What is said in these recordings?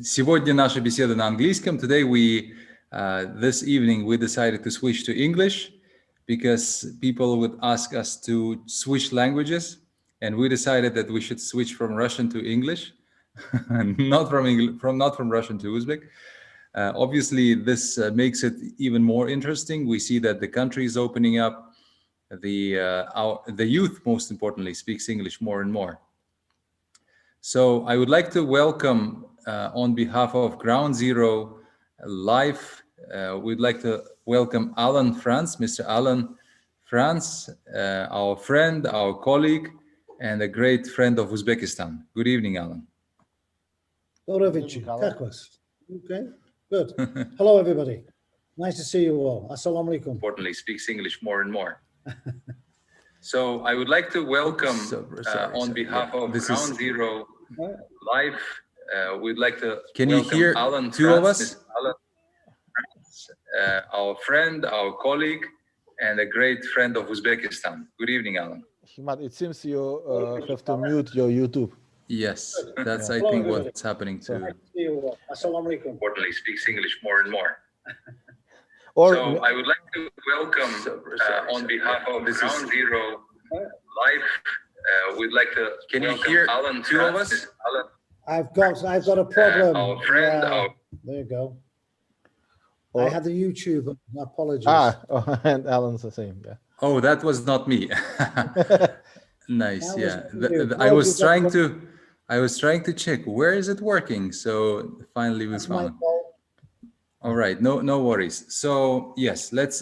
Сегодня наша беседа на английском. Today this evening we decided to switch to English because people would ask us to switch languages, and we decided that we should switch from Russian to English, not from Russian to Uzbek. Obviously, this makes it even more interesting. We see that the country is opening up. The youth, most importantly, speaks English more and more. So I would like to welcome, on behalf of Groundzero Live, we'd like to welcome Alan France, Mr. Alan France, our friend, our colleague, and a great friend of Uzbekistan. Good evening, Alan. Okay, good. Hello, everybody. Nice to see you all. Assalamu alaikum. Importantly, speaks English more and more. So I would like to welcome, on behalf of Groundzero Live, we'd like to welcome Alan two of us? Alan, our friend, our colleague, and a great friend of Uzbekistan. Good evening, Alan. Himad, it seems you have to mute your YouTube. Yes, that's I think what's happening too. Assalamu alaikum. Importantly, speaks English more and more. Or So I would like to welcome, on behalf of Groundzero Live, we'd like to welcome Alan, two of us? Alan, I've got a problem. our friend, There you go. Or- I had the YouTube. Apologies. and Alan's the same. Yeah. Oh, that was not me. Nice. That Yeah. was you. I was trying to check where is it working. So finally we That's my found. fault. All right. No worries. So yes, let's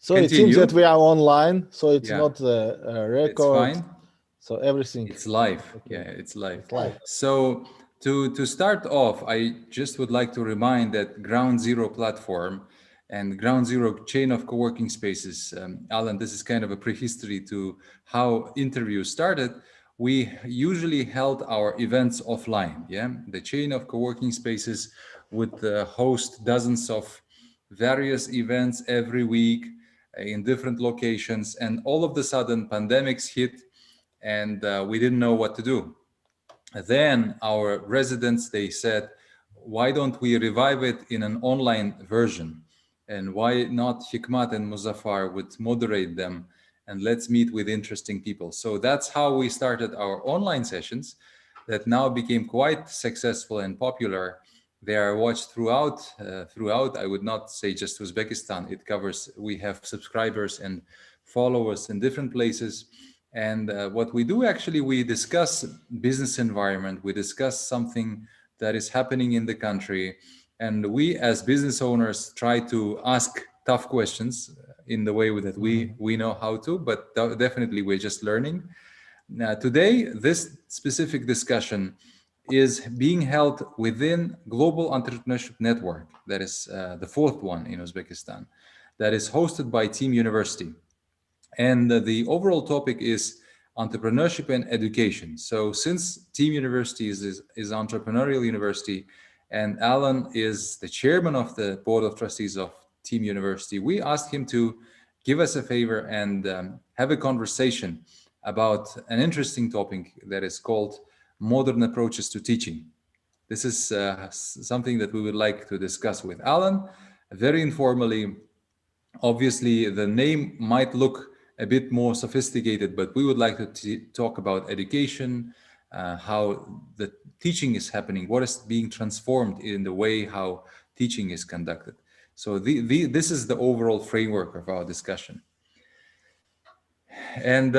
So it seems continue. that we are online, so it's Yeah. not a It's record. fine. So everything. It's live. Yeah, it's live. It's live. So to start off, I just would like to remind that Groundzero platform and Groundzero chain of co-working spaces, Alan, this is kind of a prehistory to how interviews started. We usually held our events offline. Yeah, the chain of co-working spaces would host dozens of various events every week in different locations, and all of a sudden pandemics hit, and we didn't know what to do. Then our residents, they said, why don't we revive it in an online version? And why not Hikmat and Muzaffar would moderate them, and let's meet with interesting people. So that's how we started our online sessions that now became quite successful and popular. They are watched throughout, I would not say just Uzbekistan. It covers, we have subscribers and followers in different places. And what we do actually, we discuss business environment, we discuss something that is happening in the country. And we as business owners try to ask tough questions in the way that we know how to, but definitely we're just learning. Now, today, this specific discussion is being held within Global Entrepreneurship Network. That is the fourth one in Uzbekistan, that is hosted by Team University. And the overall topic is entrepreneurship and education. So since Team University is entrepreneurial university, and Alan is the chairman of the board of trustees of Team University, we asked him to give us a favor and have a conversation about an interesting topic that is called modern approaches to teaching. This is something that we would like to discuss with Alan, very informally. Obviously, the name might look a bit more sophisticated, but we would like to talk about education, how the teaching is happening, what is being transformed in the way how teaching is conducted. So this is the overall framework of our discussion. And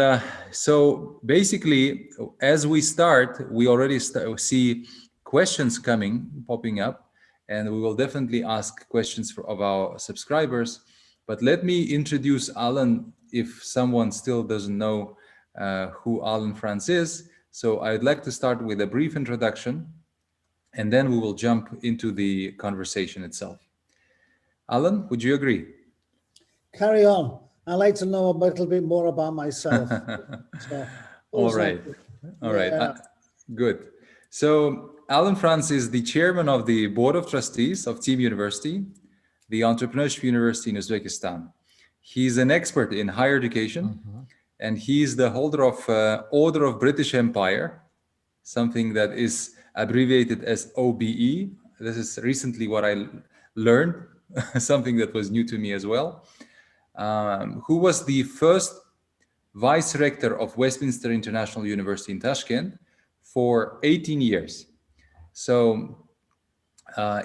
so basically, as we start, we already see questions popping up, and we will definitely ask questions of our subscribers. But let me introduce Alan, if someone still doesn't know who Alan France is. So I'd like to start with a brief introduction, and then we will jump into the conversation itself. Alan, would you agree? Carry on. I'd like to know a little bit more about myself. So, All right. Good. So Alan France is the chairman of the board of trustees of Team University, the entrepreneurship university in Uzbekistan. He's an expert in higher education, and he's the holder of Order of British Empire, something that is abbreviated as OBE. This is recently what I learned, something that was new to me as well. Who was the first vice rector of Westminster International University in Tashkent for 18 years. So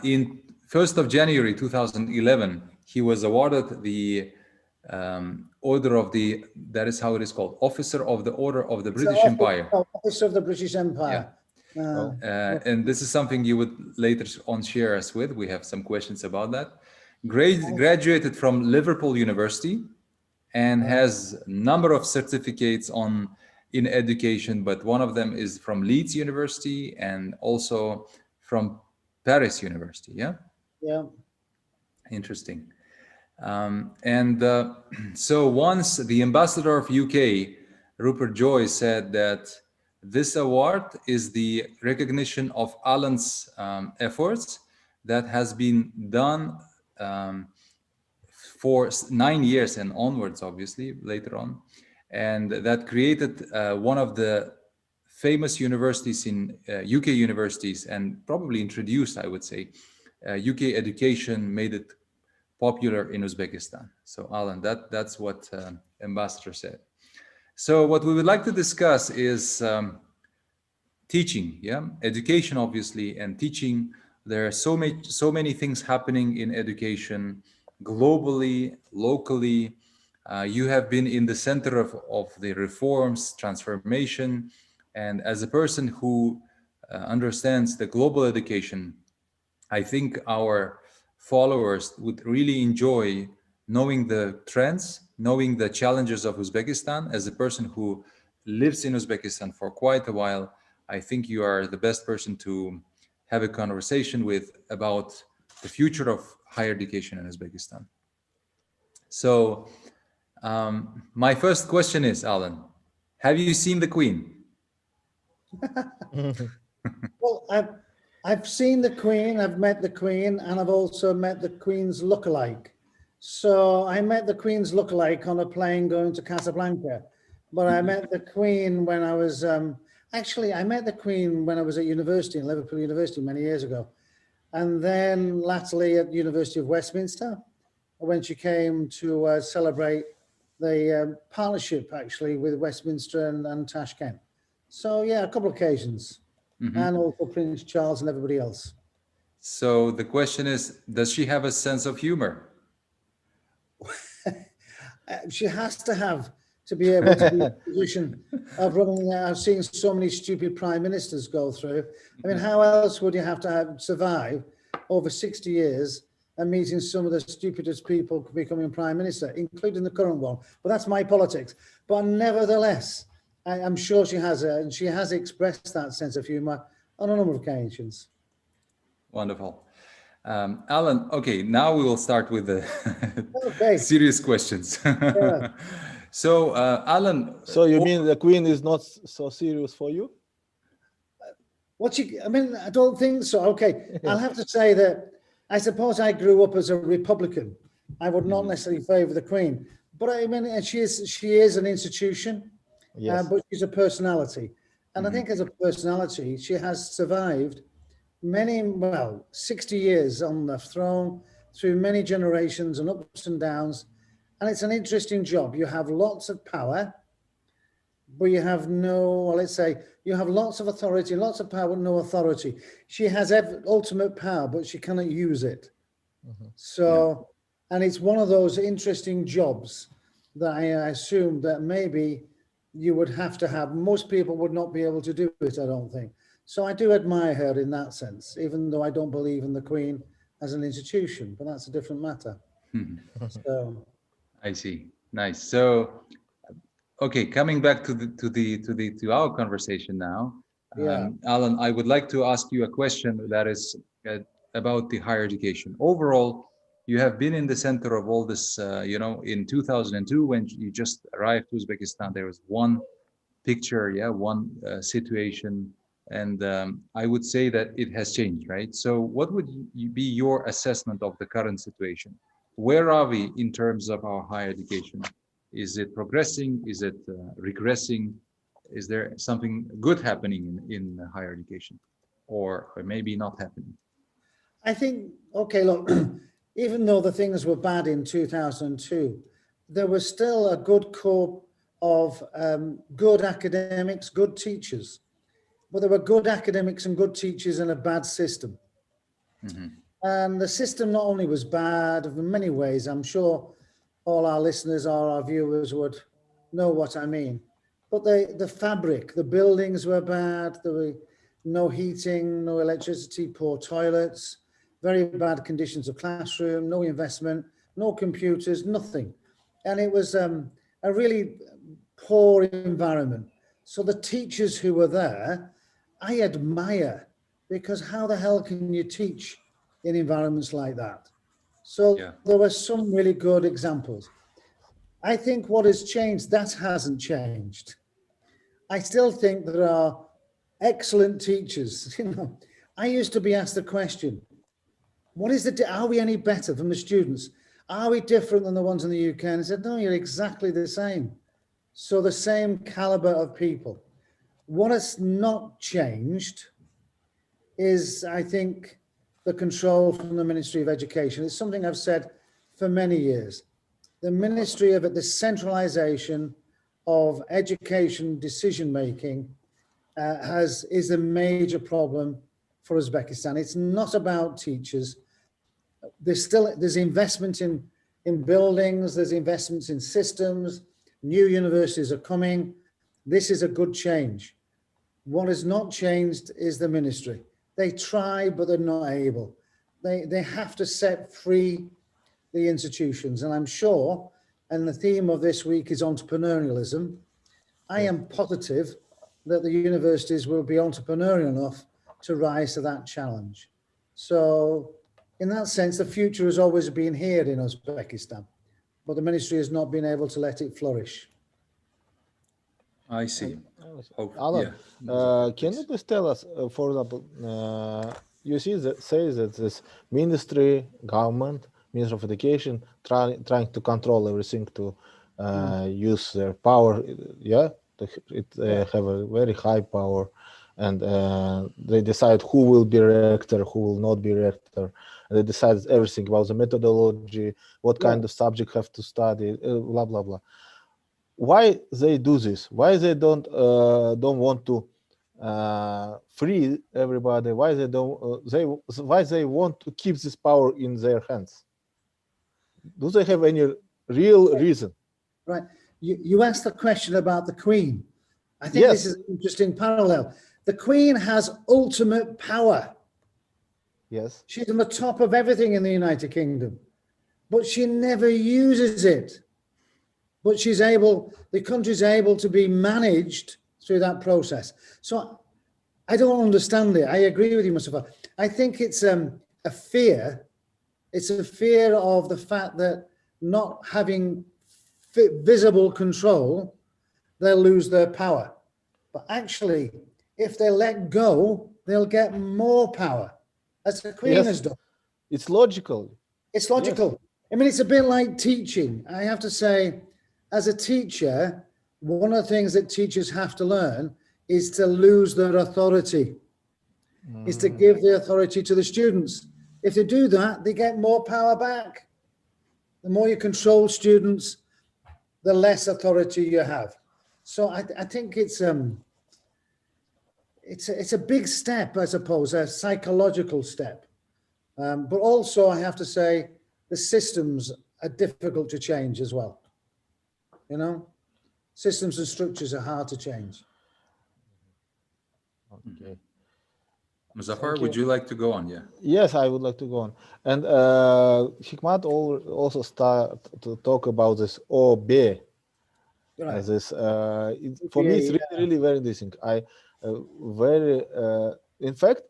in 1st of January 2011, he was awarded the Order of the, that is how it is called, Officer of the Order of the British Empire. Officer of the British Empire. Oh. And this is something you would later on share us with. We have some questions about that. Graduated from Liverpool University and has a number of certificates on in education, but one of them is from Leeds University and also from Paris University. Yeah. Yeah. Interesting. So once the ambassador of UK, Rupert Joyce, said that this award is the recognition of Alan's efforts that has been done for 9 years and onwards, obviously, later on. And that created one of the famous universities in UK universities, and probably introduced, I would say, UK education, made it popular in Uzbekistan. So Alan, that's what Ambassador said. So what we would like to discuss is teaching, yeah, education, obviously, and teaching. There are so many things happening in education globally, locally. You have been in the center of the reforms, transformation, and as a person who understands the global education, I think our followers would really enjoy knowing the trends, knowing the challenges of Uzbekistan. As a person who lives in Uzbekistan for quite a while, I think you are the best person to have a conversation with about the future of higher education in Uzbekistan. So my first question is, Alan, have you seen the Queen? Well, I've seen the Queen, I've met the Queen, and I've also met the Queen's lookalike. So I met the Queen's lookalike on a plane going to Casablanca, but I met the Queen when I was, actually, I met the Queen when I was at university, in Liverpool University many years ago. And then latterly at the University of Westminster, when she came to celebrate the partnership actually with Westminster and Tashkent. So yeah, a couple of occasions. And also Prince Charles and everybody else. So the question is, does she have a sense of humor? She has to have to be able to be in a position of running. I've seen so many stupid prime ministers go through. I mean, how else would you have to survive over 60 years and meeting some of the stupidest people becoming prime minister, including the current one? But that's my politics. But nevertheless, I'm sure she has it, and she has expressed that sense of humor on a number of occasions. Wonderful. Alan, okay, now we will start with the serious questions. Yeah. So, Alan. So you mean the Queen is not so serious for you? I mean, I don't think so. Okay, I'll have to say that I suppose I grew up as a Republican. I would not necessarily favor the Queen, but I mean, she is an institution. Yes. But she's a personality. And I think as a personality, she has survived 60 years on the throne through many generations and ups and downs. And it's an interesting job. You have lots of power, but you have you have lots of authority, lots of power, but no authority. She has ultimate power, but she cannot use it. So, and it's one of those interesting jobs that I assume that maybe you would have to have. Most people would not be able to do it, I don't think. So I do admire her in that sense, even though I don't believe in the Queen as an institution, but that's a different matter. So I see. Nice. So, okay, coming back to our conversation now, Alan, I would like to ask you a question that is about the higher education. Overall, you have been in the center of all this, in 2002, when you just arrived to Uzbekistan, there was one picture, one situation. And I would say that it has changed, right? So what would be your assessment of the current situation? Where are we in terms of our higher education? Is it progressing? Is it regressing? Is there something good happening in higher education? or maybe not happening? I think, okay, look, even though the things were bad in 2002, there was still a good core of good academics, good teachers. But there were good academics and good teachers in a bad system. And the system not only was bad in many ways, I'm sure all our listeners or our viewers would know what I mean. But the fabric, the buildings were bad. There were no heating, no electricity, poor toilets, very bad conditions of classroom, no investment, no computers, nothing. And it was a really poor environment. So the teachers who were there, I admire, because how the hell can you teach in environments like that? So Yeah. there were some really good examples. I think what has changed, that hasn't changed. I still think there are excellent teachers. You know, I used to be asked the question, what is are we any better from the students? Are we different than the ones in the UK? And I said, no, you're exactly the same. So the same caliber of people. What has not changed is, I think, the control from the Ministry of Education. It's something I've said for many years. The Ministry of the centralization of education decision-making is a major problem for Uzbekistan. It's not about teachers. There's investment in buildings, there's investments in systems, new universities are coming. This is a good change. What has not changed is the ministry. They try, but they're not able. They have to set free the institutions. And I'm sure, and the theme of this week is entrepreneurialism, I am positive that the universities will be entrepreneurial enough to rise to that challenge. So in that sense, the future has always been here in Uzbekistan, but the ministry has not been able to let it flourish. I see. Alan, can you please tell us, for example, you say that this ministry, government, Minister of Education, trying to control everything to use their power, yeah? Have a very high power, and they decide who will be rector, who will not be rector, and they decide everything about the methodology, what kind of subject have to study, blah blah blah. Why they do this? Why they don't want to free everybody? Why they don't? Why they want to keep this power in their hands? Do they have any real reason? Right. You asked the question about the Queen. I think this is an interesting parallel. The Queen has ultimate power. Yes. She's on the top of everything in the United Kingdom, but she never uses it. But the country's able to be managed through that process. So I don't understand it. I agree with you, Mustafa. I think it's a fear. It's a fear of the fact that not having visible control, they'll lose their power. But actually, if they let go, they'll get more power, as the Queen has done. It's logical. It's logical. Yes. I mean, it's a bit like teaching. I have to say, as a teacher, one of the things that teachers have to learn is to lose their authority, is to give the authority to the students. If they do that, they get more power back. The more you control students, the less authority you have. So I think it's a big step, I suppose, a psychological step. But also, I have to say, the systems are difficult to change as well. You know, systems and structures are hard to change. Okay. Muzaffar, would you like to go on? Yeah. Yes, I would like to go on. And Hikmat also start to talk about this OB. Right. This for me, it's really very interesting. In fact,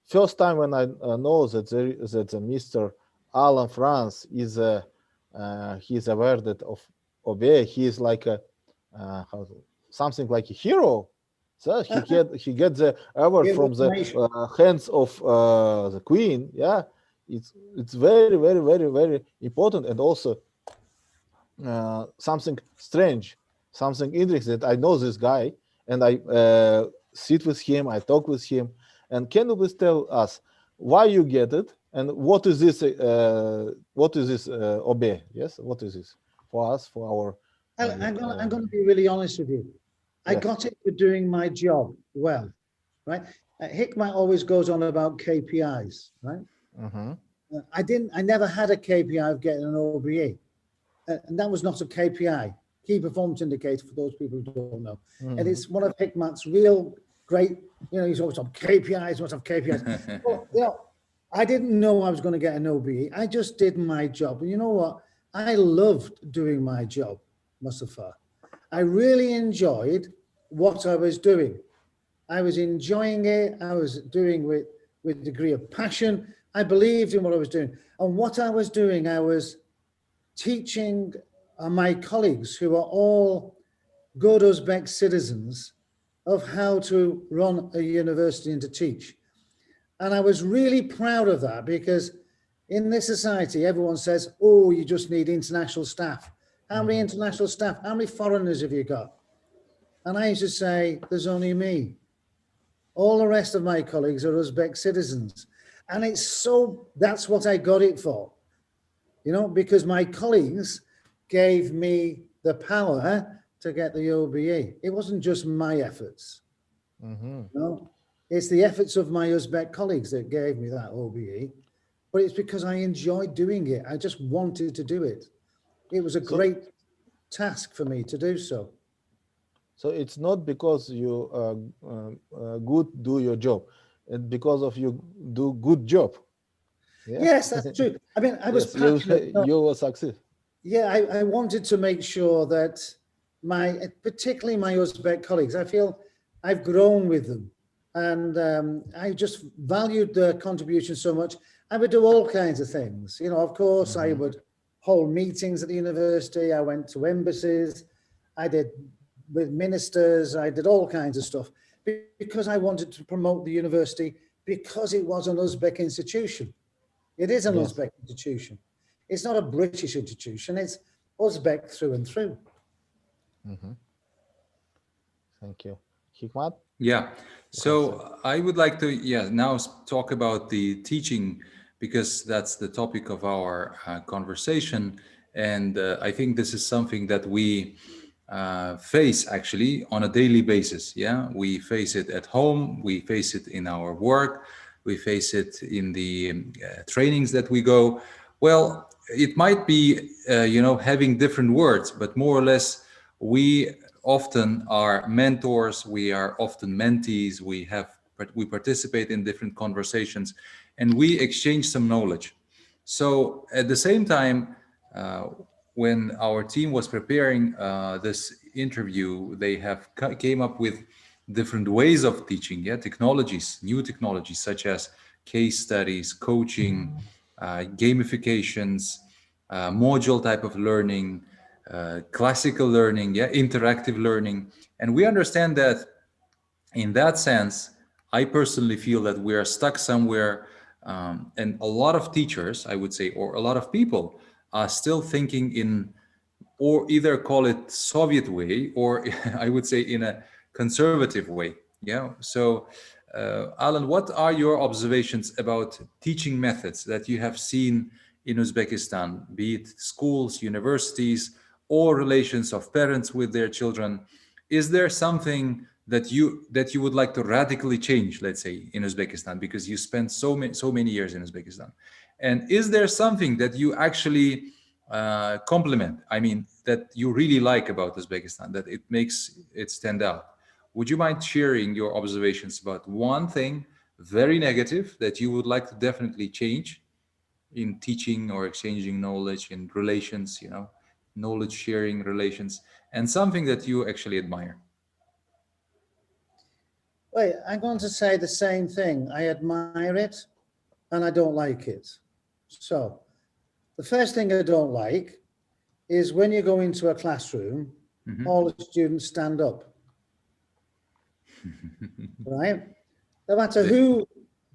first time when I know that Mr. Alan France is he's awarded of OB, he is like something like a hero. So he get the award from the hands of the Queen. Yeah, it's very, very, very, very important, and also something strange, something interesting. I know this guy, and I sit with him, I talk with him, And can you please tell us why you get it and what is this? OB? Yes, what is this for us, for our? I'm going to be really honest with you. I Yes. got it for doing my job well, right? Hikmat always goes on about KPIs, right? Mhm. I never had a KPI of getting an OBE. And that was not a KPI, key performance indicator, for those people who don't know. And it's one of Hikmat's real great, he's always on KPIs, what's on KPIs. Well, I didn't know I was going to get an OBE. I just did my job. And you know what? I loved doing my job, Mustafa. I really enjoyed what I was doing. I was enjoying it. I was doing with a degree of passion. I believed in what I was doing. And what I was doing, I was teaching my colleagues, who are all good Uzbek citizens, of how to run a university and to teach. And I was really proud of that, because in this society, everyone says, oh, you just need international staff. How many international staff? How many foreigners have you got? And I used to say, there's only me. All the rest of my colleagues are Uzbek citizens. And that's what I got it for. Because my colleagues gave me the power to get the OBE. It wasn't just my efforts. It's the efforts of my Uzbek colleagues that gave me that OBE, but it's because I enjoyed doing it. I just wanted to do it. It was a great task for me to do so. So it's not because you good do your job, it's because of you do good job. Yeah? Yes, that's true. I mean, I was passionate. You will succeed. Yeah, I wanted to make sure that particularly my Uzbek colleagues, I feel I've grown with them, and I just valued their contribution so much. I would do all kinds of things. Of course, I would hold meetings at the university. I went to embassies. I did with ministers. I did all kinds of stuff because I wanted to promote the university, because it was an Uzbek institution. It is an Uzbek institution. It's not a British institution. It's Uzbek through and through. Thank you. Hikmat? Yeah. So I would like to, now talk about the teaching, because that's the topic of our conversation. And I think this is something that we face actually on a daily basis. Yeah. We face it at home. We face it in our work. We face it in the trainings that we go. Well, it might be, having different words, but more or less, we often are mentors. We are often mentees. We participate in different conversations, and we exchange some knowledge. So at the same time, when our team was preparing this interview, they came up with different ways of teaching, technologies, new technologies such as case studies, coaching, gamifications, module type of learning, classical learning, interactive learning. And we understand that in that sense, I personally feel that we are stuck somewhere. And a lot of teachers, I would say, or a lot of people are still thinking in, or either call it Soviet way, or I would say in a conservative way. Yeah. So, Alan, what are your observations about teaching methods that you have seen in Uzbekistan, be it schools, universities, or relations of parents with their children? Is there something that you would like to radically change, let's say, in Uzbekistan, because you spent so many years in Uzbekistan? And is there something that you actually compliment, I mean, that you really like about Uzbekistan, that it makes it stand out? Would you mind sharing your observations about one thing, very negative, that you would like to definitely change in teaching or exchanging knowledge in relations, knowledge sharing relations, and something that you actually admire? Wait, I'm going to say the same thing. I admire it and I don't like it. So the first thing I don't like is when you go into a classroom, all the students stand up. Right? No matter who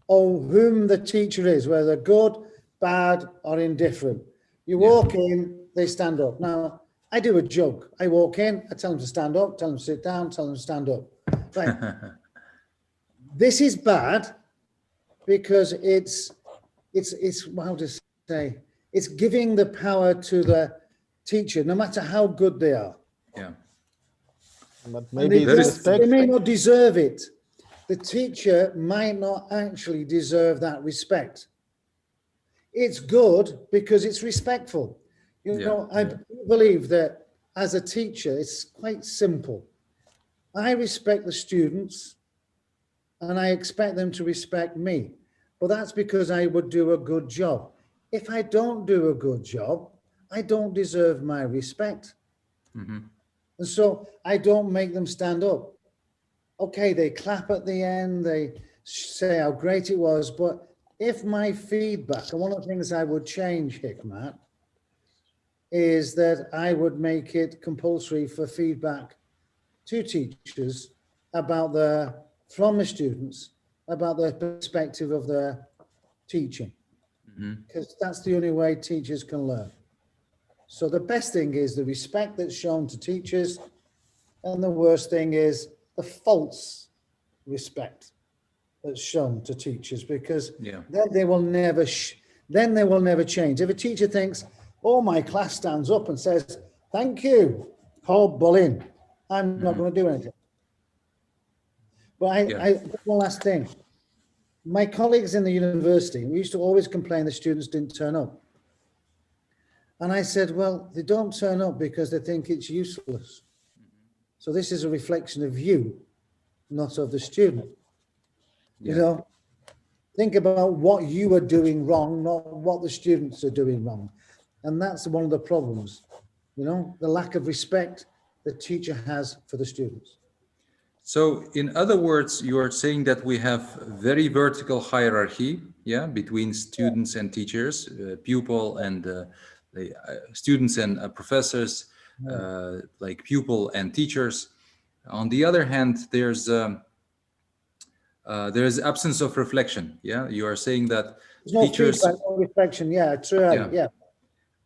or whom the teacher is, whether good, bad, or indifferent. You walk in, they stand up. Now, I do a joke. I walk in, I tell them to stand up, tell them to sit down, tell them to stand up. Right. This is bad because it's how to say, it's giving the power to the teacher, no matter how good they are. Yeah. But And maybe they, it's respect. they may not deserve it. The teacher might not actually deserve that respect. It's good because it's respectful. You know, I believe that as a teacher, it's quite simple. I respect the students and I expect them to respect me. But that's because I would do a good job. If I don't do a good job, I don't deserve my respect. And so I don't make them stand up. Okay, they clap at the end, they say how great it was, but if my feedback, and one of the things I would change, Hikmat, is that I would make it compulsory for feedback to teachers about from the students, about the perspective of their teaching, because that's the only way teachers can learn. So the best thing is the respect that's shown to teachers, and the worst thing is the false respect that's shown to teachers, because then they will never change. If a teacher thinks, oh, my class stands up and says, thank you, Paul Bullin, I'm not going to do anything. But one last thing. My colleagues in the university, we used to always complain the students didn't turn up. And I said, well, they don't turn up because they think it's useless. So this is a reflection of you, not of the student. You know, think about what you are doing wrong, not what the students are doing wrong. And that's one of the problems, you know, the lack of respect the teacher has for the students. So in other words, you are saying that we have very vertical hierarchy, between students and teachers, pupil and the students and professors, like pupil and teachers. On the other hand, there's absence of reflection. Yeah, you are saying that there's no teachers, feedback, no reflection. Yeah, true. Yeah.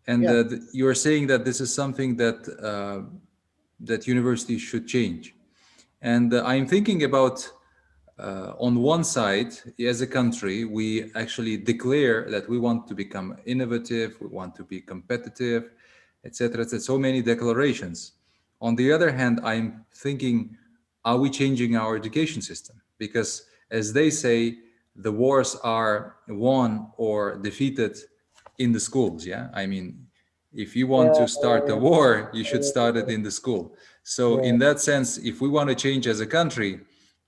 And you are saying that this is something that that universities should change. And I'm thinking about, on one side, as a country, we actually declare that we want to become innovative, we want to be competitive, etc. So many declarations. On the other hand, I'm thinking, are we changing our education system? Because as they say, the wars are won or defeated in the schools. Yeah, I mean, if you want to start a war, you should start it in the school. So in that sense, if we want to change as a country,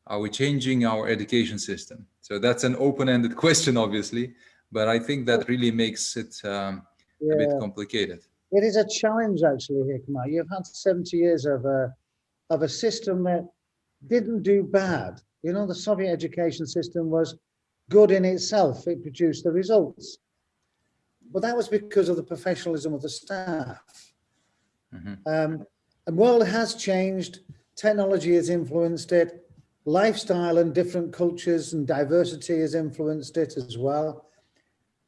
are we changing our education system? So that's an open-ended question, obviously, but I think that really makes it a bit complicated. It is a challenge, actually, Hikmat. You've had 70 years of a system that didn't do bad. You know, the Soviet education system was good in itself. It produced the results. But that was because of the professionalism of the staff. The world has changed. Technology has influenced it. Lifestyle and different cultures and diversity has influenced it as well.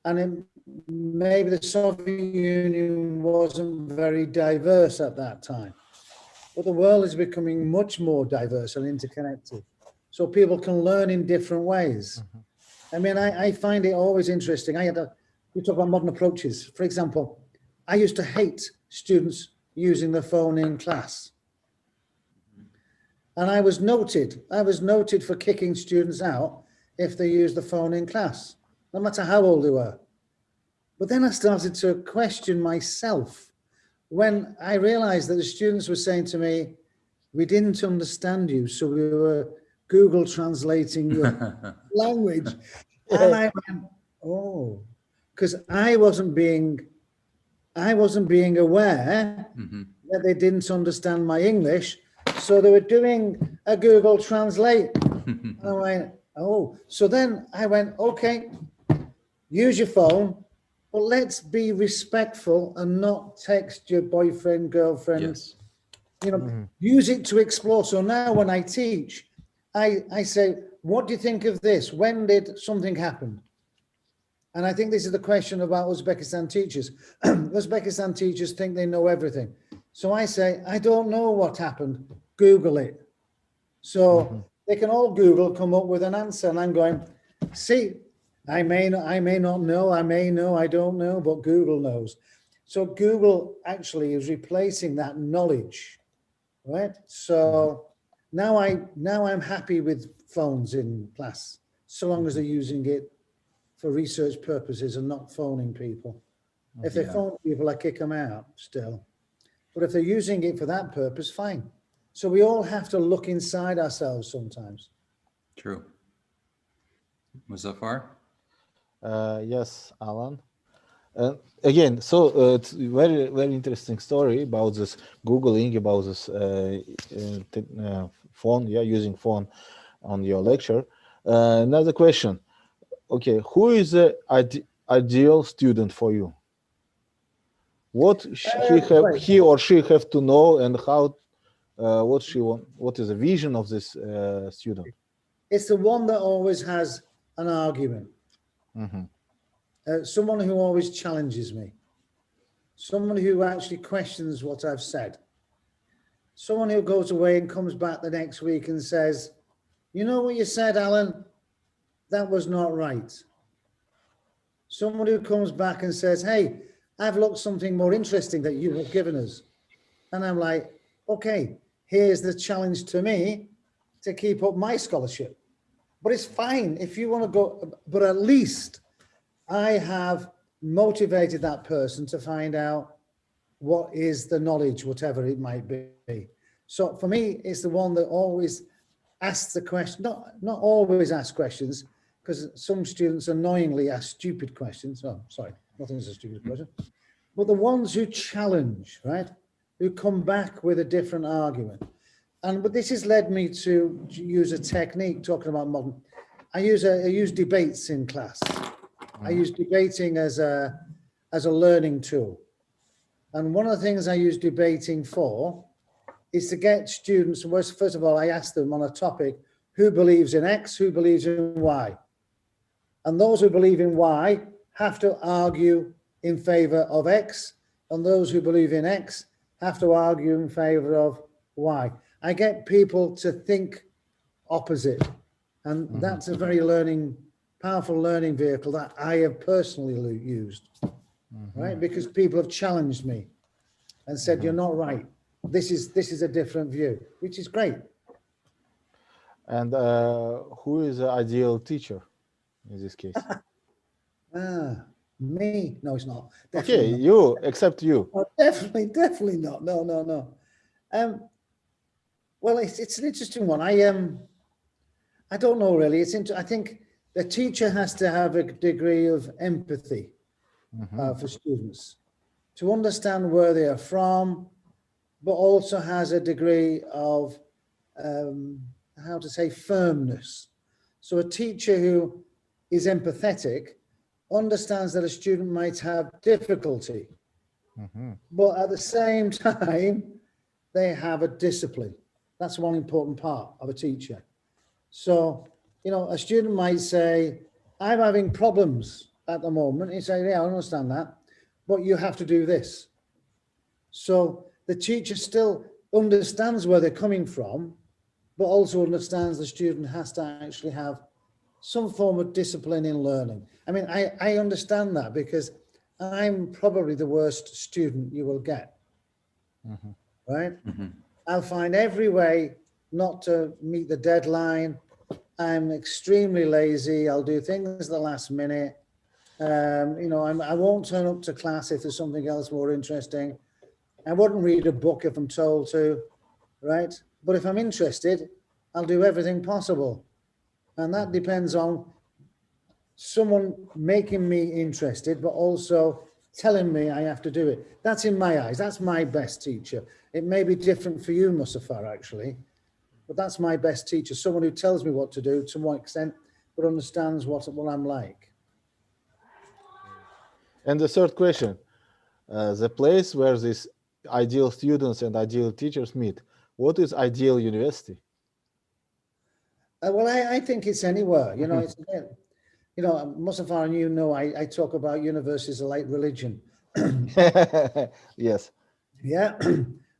And maybe the Soviet Union wasn't very diverse at that time. But the world is becoming much more diverse and interconnected. So people can learn in different ways. I mean, I find it always interesting. You talk about modern approaches. For example, I used to hate students using the phone in class. And I was noted for kicking students out if they used the phone in class, no matter how old they were. But then I started to question myself when I realized that the students were saying to me, we didn't understand you, so we were Google translating your language. And I went, oh, because I wasn't being aware that they didn't understand my English. So they were doing a Google Translate. And I went, oh, so then I went, okay, use your phone, but let's be respectful and not text your boyfriend, girlfriend. Yes. You know, use it to explore. So now when I teach, I say, what do you think of this? When did something happen? And I think this is the question about Uzbekistan teachers. Uzbekistan teachers think they know everything. So I say, I don't know what happened. Google it. So they can all Google, come up with an answer. And I'm going, see, I may not know, I may know, I don't know, but Google knows. So Google actually is replacing that knowledge, right? So now I'm happy with phones in class, so long as they're using it for research purposes and not phoning people. If they Yeah. phone people, I kick them out still. But if they're using it for that purpose, fine. So we all have to look inside ourselves sometimes. True. Muzaffar? Yes, Alan. And again, so it's very, very interesting story about this Googling, about this phone, yeah, using phone on your lecture. Another question. Okay, who is the ideal student for you? What Right. he or she have to know, and how what she want, what is the vision of this student? It's the one that always has an argument. Mhm. Someone who always challenges me. Someone who actually questions what I've said. Someone who goes away and comes back the next week and says, you know what you said, Alan? That was not right. Someone who comes back and says, hey, I've looked something more interesting that you have given us. And I'm like, okay, here's the challenge to me to keep up my scholarship. But it's fine if you want to go, but at least I have motivated that person to find out what is the knowledge, whatever it might be. So for me, it's the one that always asks the question, not always ask questions, because some students annoyingly ask stupid questions. Oh, sorry, nothing's a stupid question. But the ones who challenge, right, who come back with a different argument. But this has led me to use a technique talking about modern. I use debates in class. I use debating as a learning tool. And one of the things I use debating for is to get students, first of all, I ask them on a topic, who believes in X, who believes in Y? And those who believe in Y have to argue in favor of X, and those who believe in X have to argue in favor of Y. I get people to think opposite, and that's a very powerful learning vehicle that I have personally used, right? Because people have challenged me and said, you're not right. This is a different view, which is great. And who is the ideal teacher in this case? Me? No, it's not. Okay, Definitely not. you, except you. Oh, definitely not. No. Well, it's an interesting one. I don't know really. I think the teacher has to have a degree of empathy for students, to understand where they are from, but also has a degree of how to say firmness. So a teacher who is empathetic understands that a student might have difficulty, but at the same time, they have a discipline. That's one important part of a teacher. So, a student might say, I'm having problems at the moment. You say, yeah, I understand that, but you have to do this. So the teacher still understands where they're coming from, but also understands the student has to actually have some form of discipline in learning. I mean, I understand that because I'm probably the worst student you will get, right? I'll find every way not to meet the deadline. I'm extremely lazy. I'll do things at the last minute. I won't turn up to class if there's something else more interesting. I wouldn't read a book if I'm told to, right? But if I'm interested, I'll do everything possible. And that depends on someone making me interested, but also telling me I have to do it. That's in my eyes. That's my best teacher. It may be different for you, Muzaffar, actually, but that's my best teacher. Someone who tells me what to do to what extent, but understands what I'm like. And the third question, the place where these ideal students and ideal teachers meet, what is ideal university? Well, I think it's anywhere. It's Muzaffar, and I talk about universities like religion. Yes. Yeah,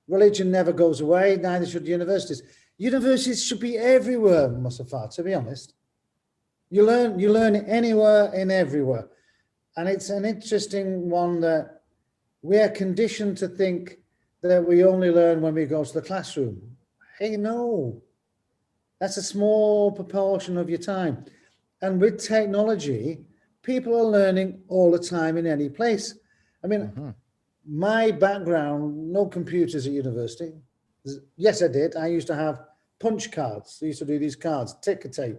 religion never goes away, neither should universities. Universities should be everywhere, Muzaffar, to be honest. You learn anywhere and everywhere. And it's an interesting one that we are conditioned to think that we only learn when we go to the classroom. Hey, no, that's a small proportion of your time. And with technology, people are learning all the time in any place. I mean, my background, no computers at university. Yes, I did. I used to have punch cards. I used to do these cards, ticker tape,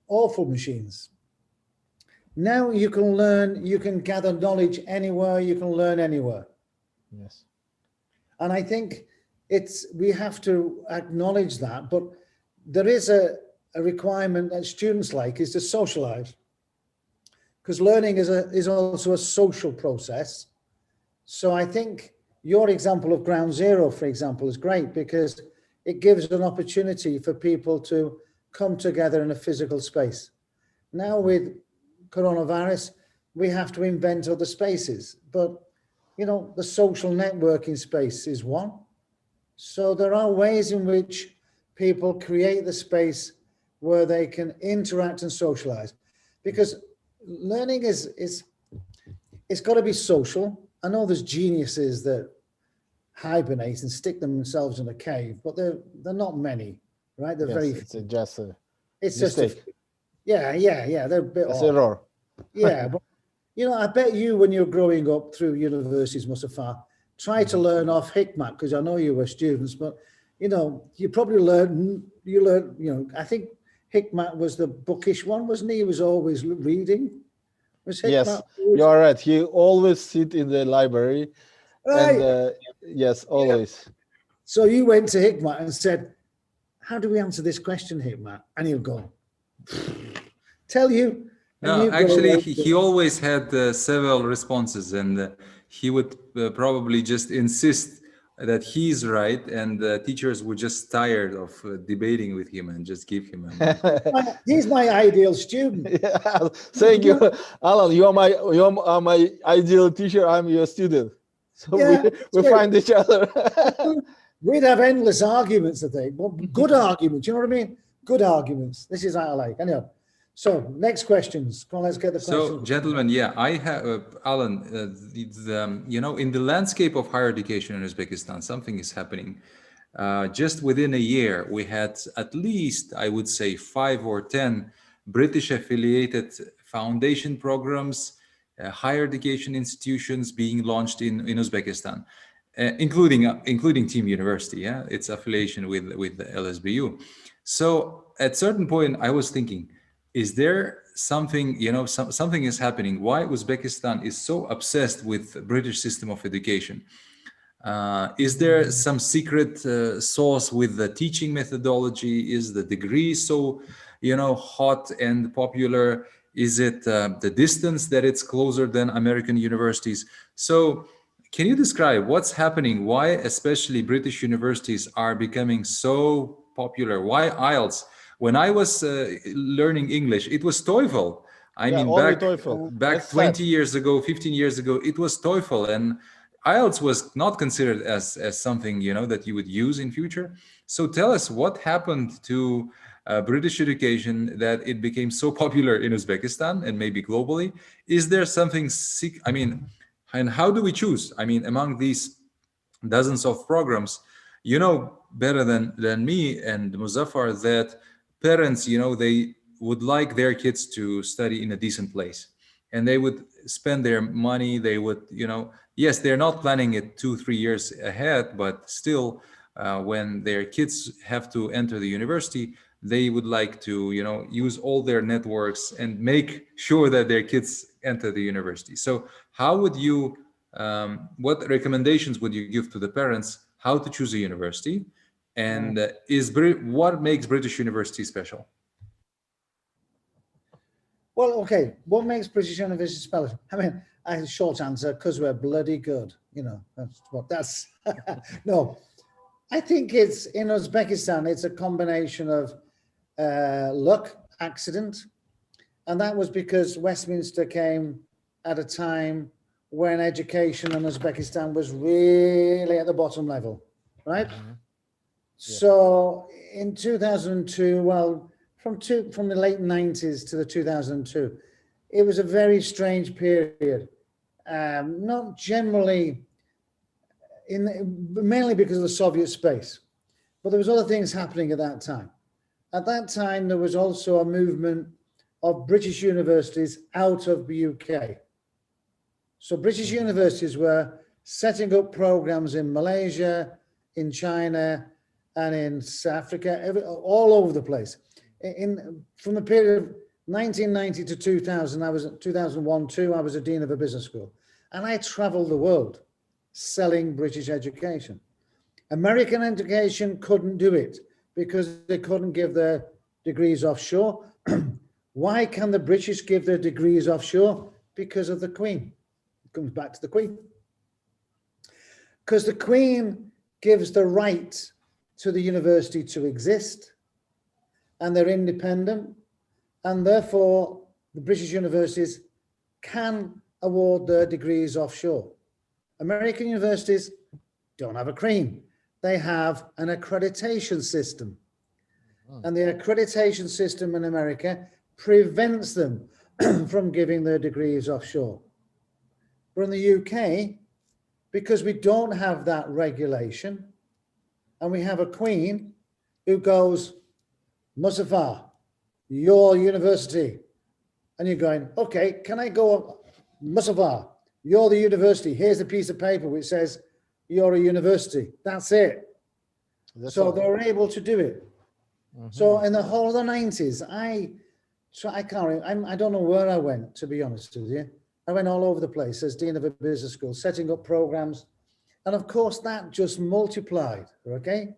awful machines. Now you can learn, you can gather knowledge anywhere, you can learn anywhere. Yes. And I think we have to acknowledge that, but there is a requirement that students like is to socialize, because learning is also a social process. So I think your example of Groundzero, for example, is great because it gives an opportunity for people to come together in a physical space. Now with coronavirus, we have to invent other spaces, but the social networking space is one. So there are ways in which people create the space where they can interact and socialize, because learning it's got to be social. I know there's geniuses that hibernate and stick themselves in a cave, but they're not many, right? They're very. It's just a it's mistake. just yeah. They're a bit It's off. error. Yeah, but I bet you when you're growing up through universities, Mustafa, try to learn off Hikmat, because I know you were students, but you probably learn. I think Hikmat was the bookish one, wasn't he? He was always reading. Was Hikmat? Yes, you are right. He always sit in the library, Right. and yes, always. So you went to Hikmat and said, "How do we answer this question, Hikmat?" And he'll go, "Tell you." No, actually, he always had several responses, and he would probably just insist that he's right, and teachers were just tired of debating with him and just give him a He's my ideal student. Yeah, thank you, Alan. You are my ideal teacher. I'm your student. So we find each other. We'd have endless arguments, I think, but good arguments. You know what I mean? Good arguments. This is what I like. Anyhow. So next questions. Come on, let's get the questions. So, gentlemen, yeah, I have Alan. In the landscape of higher education in Uzbekistan, something is happening. Just within a year, we had at least, I would say, 5 or 10 British-affiliated foundation programs, higher education institutions being launched in Uzbekistan, including Team University. Yeah, its affiliation with the LSBU. So, at certain point, I was thinking, is there something, something is happening? Why Uzbekistan is so obsessed with the British system of education? Is there some secret source with the teaching methodology? Is the degree so, hot and popular? Is it the distance that it's closer than American universities? So can you describe what's happening? Why especially British universities are becoming so popular? Why IELTS? When I was learning English, it was TOEFL. I mean, back 20 years ago, 15 years ago, it was TOEFL, and IELTS was not considered as something, that you would use in future. So tell us what happened to British education that it became so popular in Uzbekistan and maybe globally. Is there something and how do we choose? I mean, among these dozens of programs, better than me and Muzaffar that parents, they would like their kids to study in a decent place, and they would spend their money. They would, yes, they're not planning it 2-3 years ahead, but still, when their kids have to enter the university, they would like to, use all their networks and make sure that their kids enter the university. So how would you, what recommendations would you give to the parents how to choose a university? And what makes British university special? Well, okay. What makes British university special? I mean, a short answer, because we're bloody good. That's no. I think it's in Uzbekistan. It's a combination of luck, accident, and that was because Westminster came at a time when education in Uzbekistan was really at the bottom level, right? Mm-hmm. Yeah. So in 2002, well, from the late 90s to the 2002, it was a very strange period. Not generally, mainly because of the Soviet space, but there was other things happening at that time. At that time, there was also a movement of British universities out of the UK. So British universities were setting up programs in Malaysia, in China, and in South Africa, all over the place. From the period of 1990 to 2000, 2001-2, I was a dean of a business school, and I traveled the world selling British education. American education couldn't do it because they couldn't give their degrees offshore. Why can the British give their degrees offshore? Because of the Queen. It comes back to the Queen. Because the Queen gives the right to the university to exist, and they're independent, and therefore the British universities can award their degrees offshore. American universities don't have a Queen. They have an accreditation system. And the accreditation system in America prevents them from giving their degrees offshore. But in the UK, because we don't have that regulation, and we have a Queen who goes, Mustafa, your university. And you're going, okay, can I go, Mustafa, you're the university. Here's a piece of paper which says you're a university. That's it. So they were able to do it. So in the whole of the 90s, I don't know where I went, to be honest with you. I went all over the place as dean of a business school, setting up programs. And of course, that just multiplied, okay?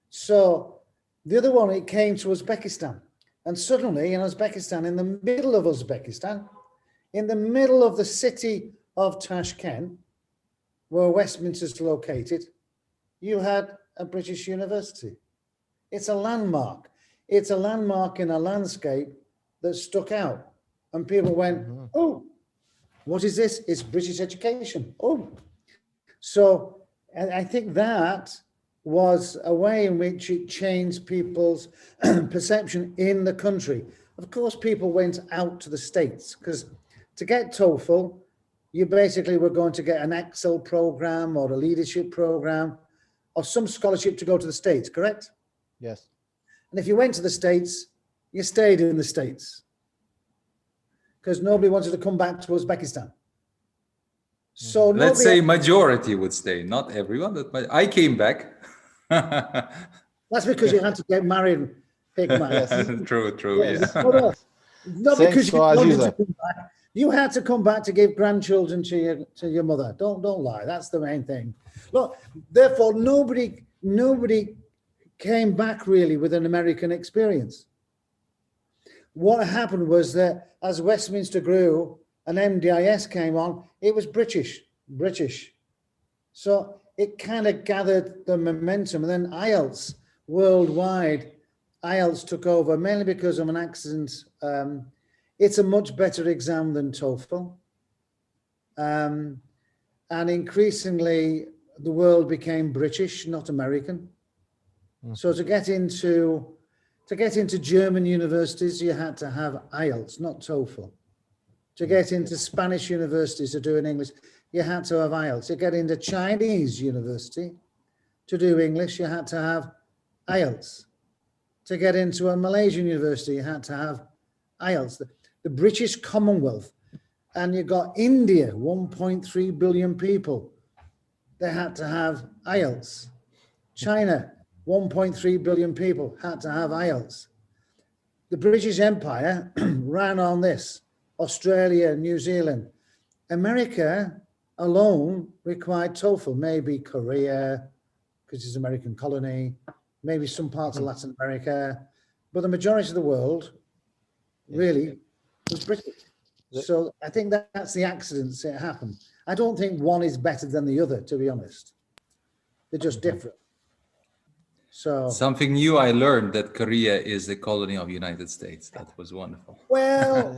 So the other one, it came to Uzbekistan. And suddenly in Uzbekistan, in the middle of Uzbekistan, in the middle of the city of Tashkent, where Westminster is located, you had a British university. It's a landmark. It's a landmark in a landscape that stuck out. And people went, oh, what is this? It's British education. Oh. So I think that was a way in which it changed people's perception in the country. Of course, people went out to the States because to get TOEFL, you basically were going to get an Excel program or a leadership program or some scholarship to go to the States, correct? Yes. And if you went to the States, you stayed in the States because nobody wanted to come back to Uzbekistan. So let's say majority would stay, not everyone, but I came back. That's because you had to get married, Hikmat. True, yes. yeah. Not because you wanted to come back. You had to come back to give grandchildren to your mother. Don't lie. That's the main thing. Look, therefore, nobody came back really with an American experience. What happened was that as Westminster grew and MDIS came on, it was British. So it kind of gathered the momentum. And then IELTS, worldwide, IELTS took over, mainly because of an accident. It's a much better exam than TOEFL. And increasingly, the world became British, not American. So to get into German universities, you had to have IELTS, not TOEFL. To get into Spanish universities to do in English, you had to have IELTS. To get into Chinese university to do English, you had to have IELTS. To get into a Malaysian university, you had to have IELTS. The British Commonwealth, and you got India, 1.3 billion people. They had to have IELTS. China, 1.3 billion people had to have IELTS. The British Empire ran on this. Australia, New Zealand. America alone required TOEFL, maybe Korea, because it's an American colony, maybe some parts of Latin America, but the majority of the world really was British. So I think that's the accidents that happened. I don't think one is better than the other, to be honest. They're just different. So something new I learned, that Korea is the colony of the United States. That was wonderful. Well,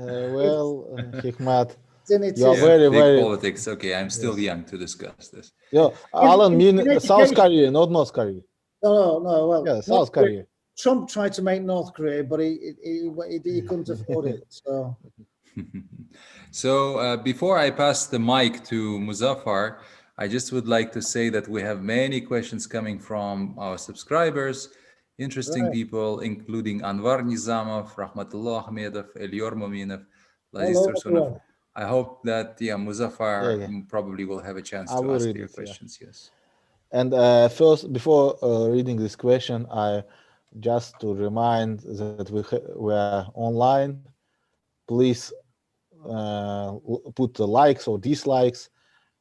Hikmat, you're very politics. Okay, I'm still young to discuss this. Yeah, Alan mean South Korea, not North Korea. No. Well, yeah, South Korea. Trump tried to make North Korea, but he couldn't afford it. So. So before I pass the mic to Muzaffar, I just would like to say that we have many questions coming from our subscribers, interesting Right. people, including Anwar Nizamov, Rahmatullah Ahmedov, Elior Mominov, Laziz Hello, Tursunov. everyone. I hope that Muzaffar Yeah. probably will have a chance I to will ask read their it. Yeah. questions. Yes. And first, before reading this question, I just to remind that we are online. Please put the likes or dislikes,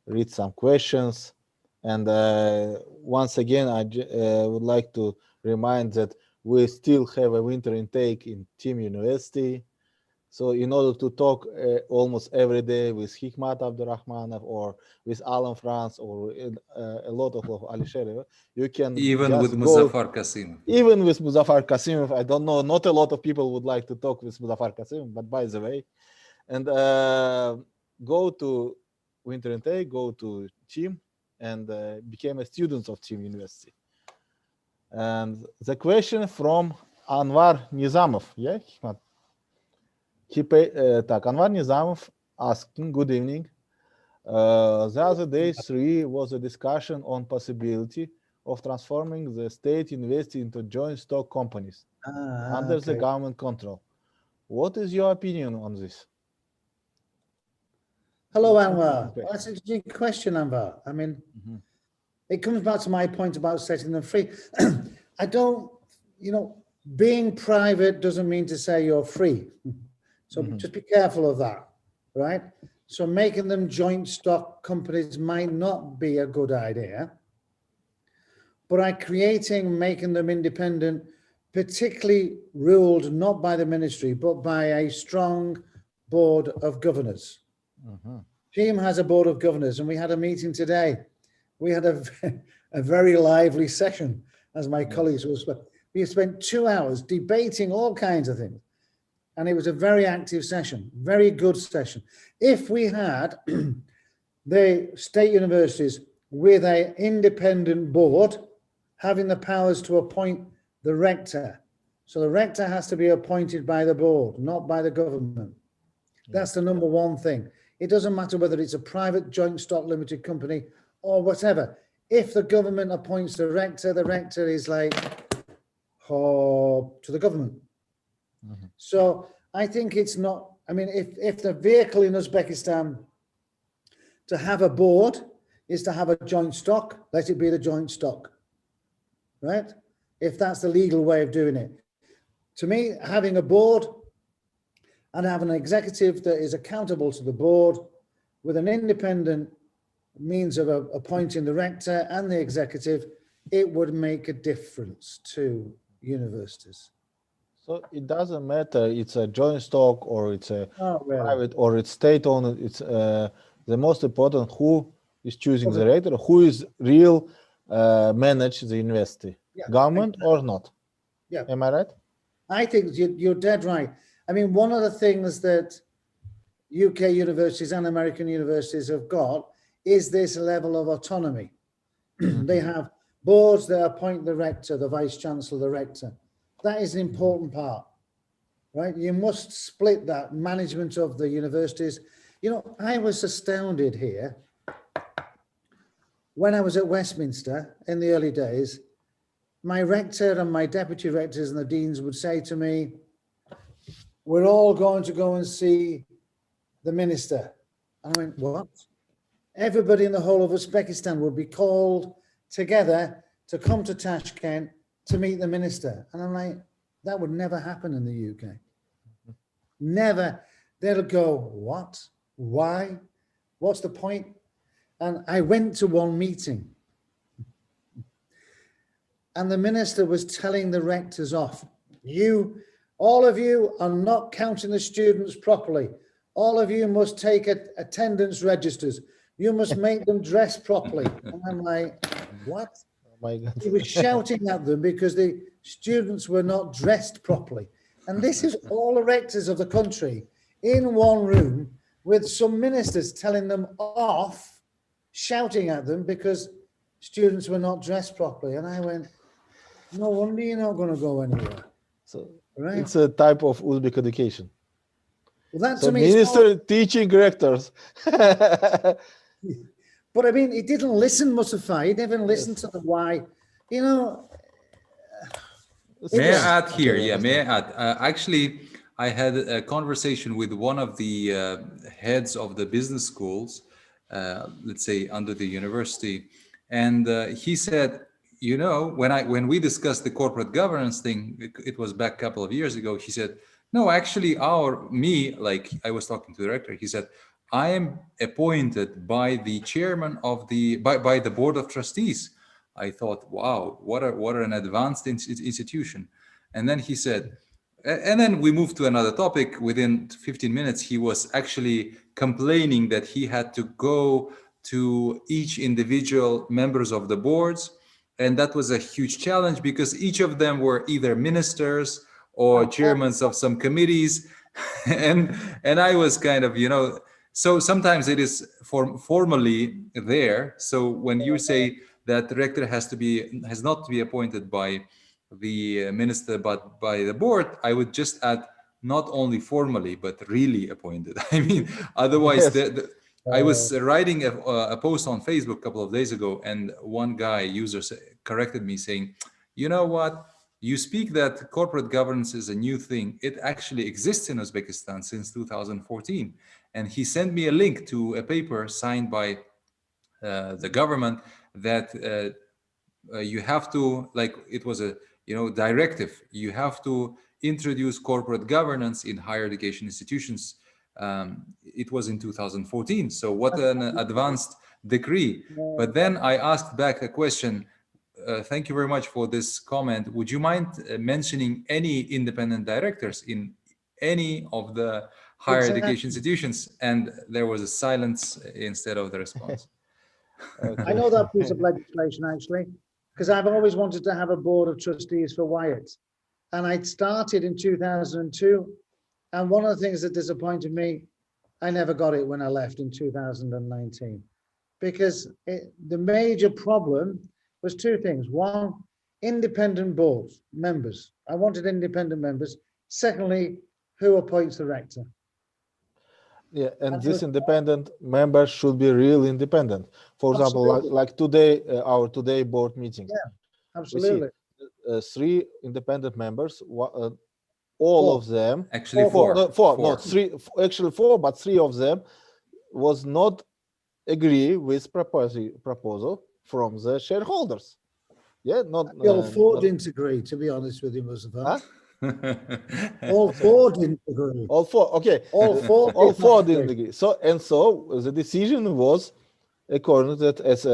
read some questions, and once again, I would like to remind that we still have a winter intake in Team University. So in order to talk almost every day with Hikmat Abdurrahmanov or with Alan France or a lot of Ali Sherif, you can Even with just go. Muzaffar Kasim. Even with Muzaffar Kasimov, I don't know, not a lot of people would like to talk with Muzaffar Kasimov, but by the way, and go to Winter Intake, go to Team, and became a student of Team University. And the question from Anwar Nizamov, yeah, Hikmat? Anwar Nizamov asking, good evening. The other day, was a discussion on possibility of transforming the state university into joint stock companies under the government control. What is your opinion on this? Hello, Anwar. Well, that's an interesting question, Anwar. I mean, it comes back to my point about setting them free. I don't, being private doesn't mean to say you're free. So just be careful of that, right? So making them joint stock companies might not be a good idea. But making them independent, particularly ruled not by the ministry, but by a strong board of governors. Team has a board of governors, and we had a meeting today. We had a very lively session, as my colleagues will say. We spent 2 hours debating all kinds of things. And it was a very active session, very good session. If we had the state universities with an independent board having the powers to appoint the rector. So the rector has to be appointed by the board, not by the government. That's the number one thing. It doesn't matter whether it's a private joint stock limited company or whatever. If the government appoints the rector is like to the government. So I think it's not, I mean, if the vehicle in Uzbekistan to have a board is to have a joint stock, let it be the joint stock, right? If that's the legal way of doing it. To me, having a board and having an executive that is accountable to the board with an independent means of appointing the rector and the executive, it would make a difference to universities. So it doesn't matter it's a joint stock or it's a really. private or it's state owned. It's the most important who is choosing the rector, who is real manage the university, government or not. Yeah, am I right? I think you're dead right. I mean, one of the things that UK universities and American universities have got is this level of autonomy. They have boards that appoint the rector, the vice chancellor, the rector. That is an important part, right? You must split that management of the universities. You know, I was astounded here when I was at Westminster in the early days. My rector and my deputy rectors and the deans would say to me, we're all going to go and see the minister. And I went, what? Everybody in the whole of Uzbekistan would be called together to come to Tashkent to meet the minister. And I'm like, that would never happen in the UK. Never. They'll go, what? Why? What's the point? And I went to one meeting and the minister was telling the rectors off. All of you are not counting the students properly. All of you must take attendance registers. You must make them dress properly. And I'm like, what? Oh my God. He was shouting at them because the students were not dressed properly. And this is all the rectors of the country in one room with some ministers telling them off, shouting at them because students were not dressed properly. And I went, No wonder you're not going to go anywhere. So Right. it's a type of Uzbek education. Well, that So to me is minister teaching rectors. But I mean, he didn't listen, Mustafa. He didn't listen to the why. You know, May it's- I add here? Okay, I Yeah, may I understand. add? Actually, I had a conversation with one of the heads of the business schools, let's say under the university, and he said, you know, when we discussed the corporate governance thing, it was back a couple of years ago. He said, no, actually, like I was talking to the director. He said, I am appointed by the chairman of by the board of trustees. I thought, wow, what an advanced institution. And then he said, and then we moved to another topic. Within 15 minutes, he was actually complaining that he had to go to each individual members of the boards. And that was a huge challenge because each of them were either ministers or chairmen of some committees. and I was kind of, so sometimes it is formally there. So when you say that director has not to be appointed by the minister but by the board, I would just add not only formally but really appointed. I mean, otherwise Yes. I was writing a post on Facebook a couple of days ago, and one user corrected me saying, you know what, you speak that corporate governance is a new thing. It actually exists in Uzbekistan since 2014. And he sent me a link to a paper signed by the government that you have to, like, it was a directive, you have to introduce corporate governance in higher education institutions. It was in 2014, so what an advanced decree. But then I asked back a question. Thank you very much for this comment. Would you mind mentioning any independent directors in any of the higher education exactly. institutions? And there was a silence instead of the response. I know that piece of legislation actually, because I've always wanted to have a board of trustees for Wyatt. And I started in 2002. And one of the things that disappointed me, I never got it when I left in 2019, because the major problem was two things. One, independent boards, members. I wanted independent members. Secondly, who appoints the rector? Yeah, and And this independent members should be real independent. For example, like today, our today board meeting. Yeah, We see absolutely. 3 independent members. All of them, Actually, not 3, actually 4, but 3 of them was not agree with proposal from the shareholders. Yeah, not. All 4 didn't agree, to be honest with you, Mustafa. Huh? All 4 didn't agree. All 4, okay. All 4 all did 4 not didn't agree. agree. So the decision was according to that, as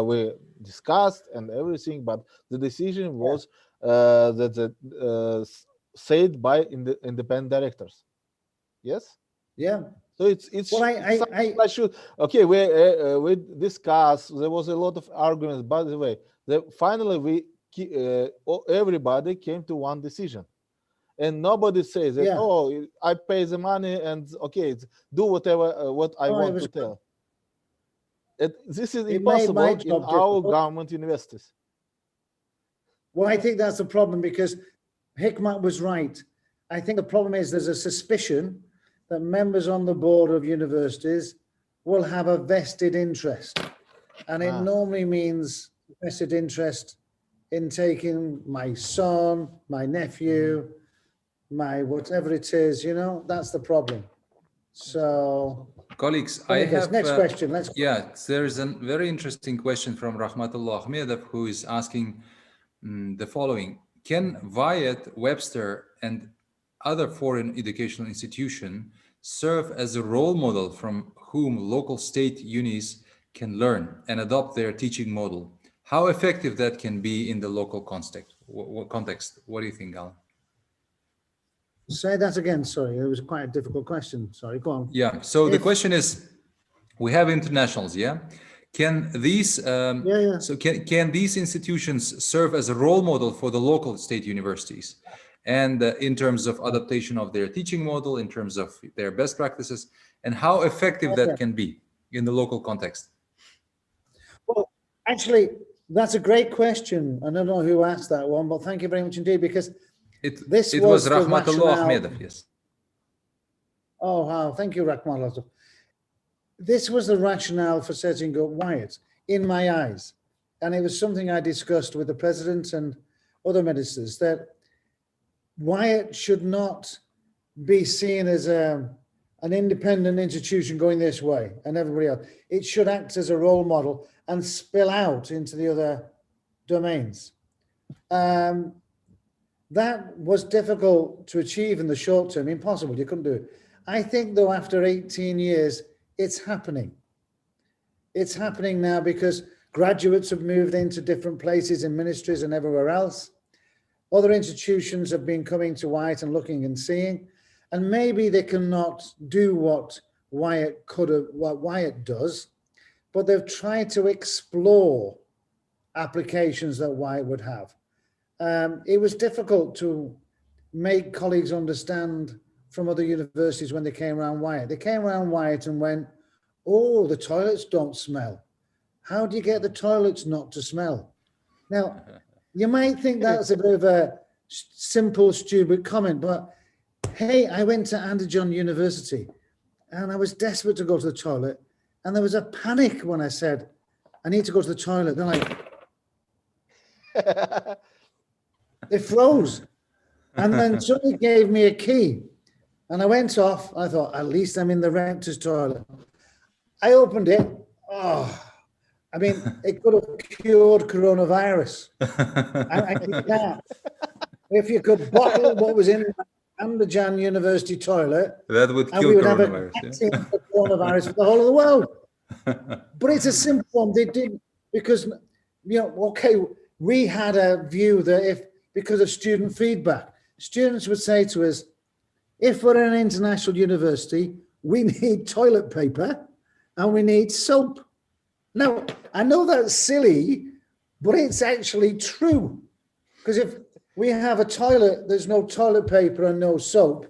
we discussed and everything, but the decision was said by independent directors. Yes. Yeah. So it's Well, I should, okay. We discussed. There was a lot of arguments. By the way, finally everybody came to one decision, and nobody says that. Yeah. Oh, I pay the money and okay, do whatever what I want to tell. This is impossible in our government universities. Well, I think that's the problem, because Hikmat was right. I think the problem is there's a suspicion that members on the board of universities will have a vested interest. And it normally means vested interest in taking my son, my nephew, my whatever it is, that's the problem. So, colleagues, I have next question. There's a very interesting question from Rahmatullah Ahmedov, who is asking the following: can Wyatt, Webster, and other foreign educational institutions serve as a role model from whom local state unis can learn and adopt their teaching model? How effective that can be in the local context? What do you think, Alan? Say that again, sorry. It was quite a difficult question. Sorry, go on. Yeah, so the question is, we have internationals, yeah? Can these so can these institutions serve as a role model for the local state universities? And in terms of adaptation of their teaching model, in terms of their best practices, and how effective that can be in the local context? Well, actually, That's a great question. I don't know who asked that one, but thank you very much indeed, because It was the Rahmatullah rationale. Ahmedov, yes. Oh, wow. Thank you, Rahmatullah. This was the rationale for setting up Wyatt in my eyes. And it was something I discussed with the president and other ministers, that Wyatt should not be seen as an independent institution going this way and everybody else. It should act as a role model and spill out into the other domains. That was difficult to achieve in the short term, impossible, you couldn't do it. I think though, after 18 years, it's happening. It's happening now because graduates have moved into different places in ministries and everywhere else. Other institutions have been coming to Wyatt and looking and seeing, and maybe they cannot do what Wyatt does, but they've tried to explore applications that Wyatt would have. It was difficult to make colleagues understand from other universities when they came around Wyatt. They came around Wyatt and went, oh, the toilets don't smell. How do you get the toilets not to smell? Now, you might think that's a bit of a simple, stupid comment, but hey, I went to Anderjon University and I was desperate to go to the toilet, and there was a panic when I said, I need to go to the toilet. They're like, they froze. And then somebody gave me a key and I went off. I thought, at least I'm in the rector's toilet. I opened it. Oh, I mean, it could have cured coronavirus. I can't. If you could bottle what was in the Anderjon University toilet, that would kill we would have a coronavirus. vaccine for coronavirus for the whole of the world. But it's a simple one. They did, because, okay, we had a view that because of student feedback, students would say to us, if we're in an international university, we need toilet paper and we need soap. Now, I know that's silly, but it's actually true. Because if we have a toilet, there's no toilet paper and no soap,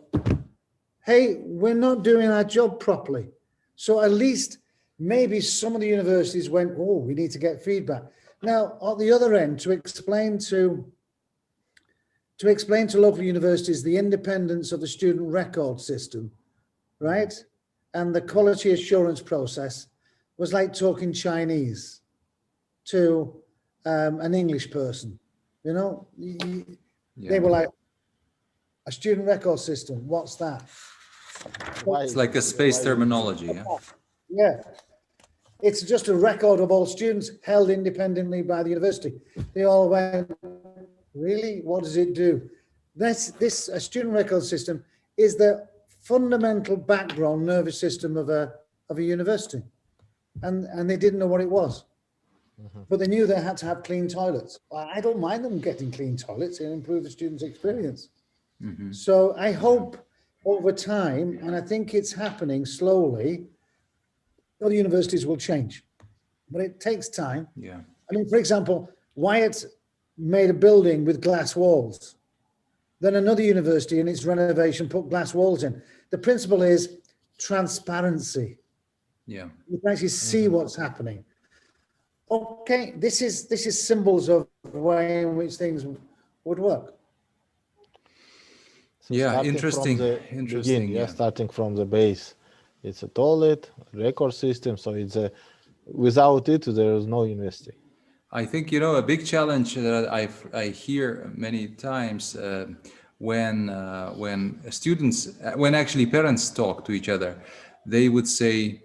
hey, we're not doing our job properly. So at least maybe some of the universities went, oh, we need to get feedback. Now, at the other end, to explain to local universities the independence of the student record system, right? And the quality assurance process was like talking Chinese to an English person, They were like, a student record system, what's that? It's like a space terminology, yeah? Yeah. It's just a record of all students held independently by the university. They all went, really? What does it do? A student record system is the fundamental background nervous system of a university. And they didn't know what it was. But they knew they had to have clean toilets. I don't mind them getting clean toilets. It improves the student's experience. So I hope over time, and I think it's happening slowly, other universities will change. But it takes time. Yeah. I mean, for example, Wyatt made a building with glass walls. Then another university in its renovation put glass walls in. The principle is transparency. Yeah. You can actually see what's happening. Okay, this is symbols of the way in which things would work. So Yeah, starting interesting. From the Interesting. beginning, starting from the base. It's a toilet, record system, so it's without it, there is no university. I think, a big challenge that I hear many times when actually parents talk to each other, they would say,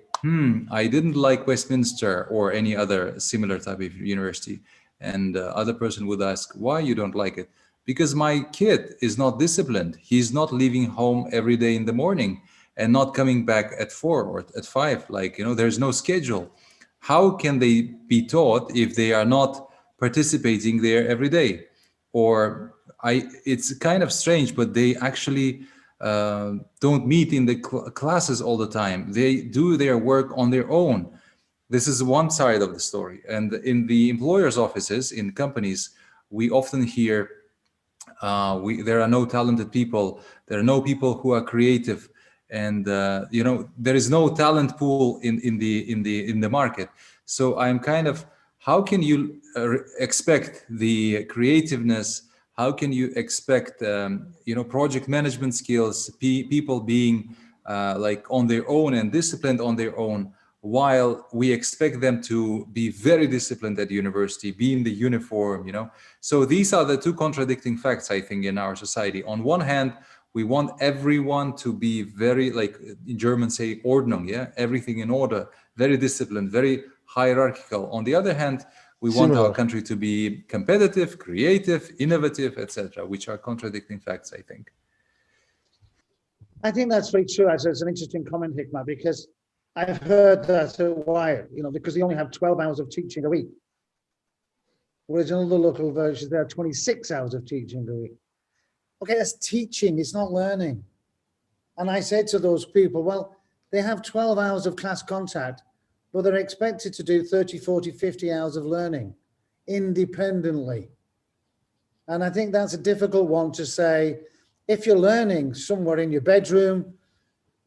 I didn't like Westminster or any other similar type of university. And the other person would ask, why you don't like it? Because my kid is not disciplined. He's not leaving home every day in the morning and not coming back at 4 or at 5. There's no schedule. How can they be taught if they are not participating there every day? Or it's kind of strange, but they actually don't meet in the classes all the time. They do their work on their own. This is one side of the story. And in the employers' offices, in companies, we often hear there are no talented people. There are no people who are creative, and there is no talent pool in the market. So I'm kind of how can you expect the creativeness? How can you expect, project management skills, people being like on their own and disciplined on their own, while we expect them to be very disciplined at university, be in the uniform, So these are the two contradicting facts, I think, in our society. On one hand, we want everyone to be very, like in German say, Ordnung, yeah, everything in order, very disciplined, very hierarchical. On the other hand, we want our Similar. country to be competitive, creative, innovative, etc., which are contradicting facts, I think. I think that's very true. It's an interesting comment, Hikmat, because I've heard that at Wire, because they only have 12 hours of teaching a week. Whereas in other local versions, there are 26 hours of teaching a week. Okay, that's teaching, it's not learning. And I said to those people, well, they have 12 hours of class contact, but they're expected to do 30, 40, 50 hours of learning independently. And I think that's a difficult one to say, if you're learning somewhere in your bedroom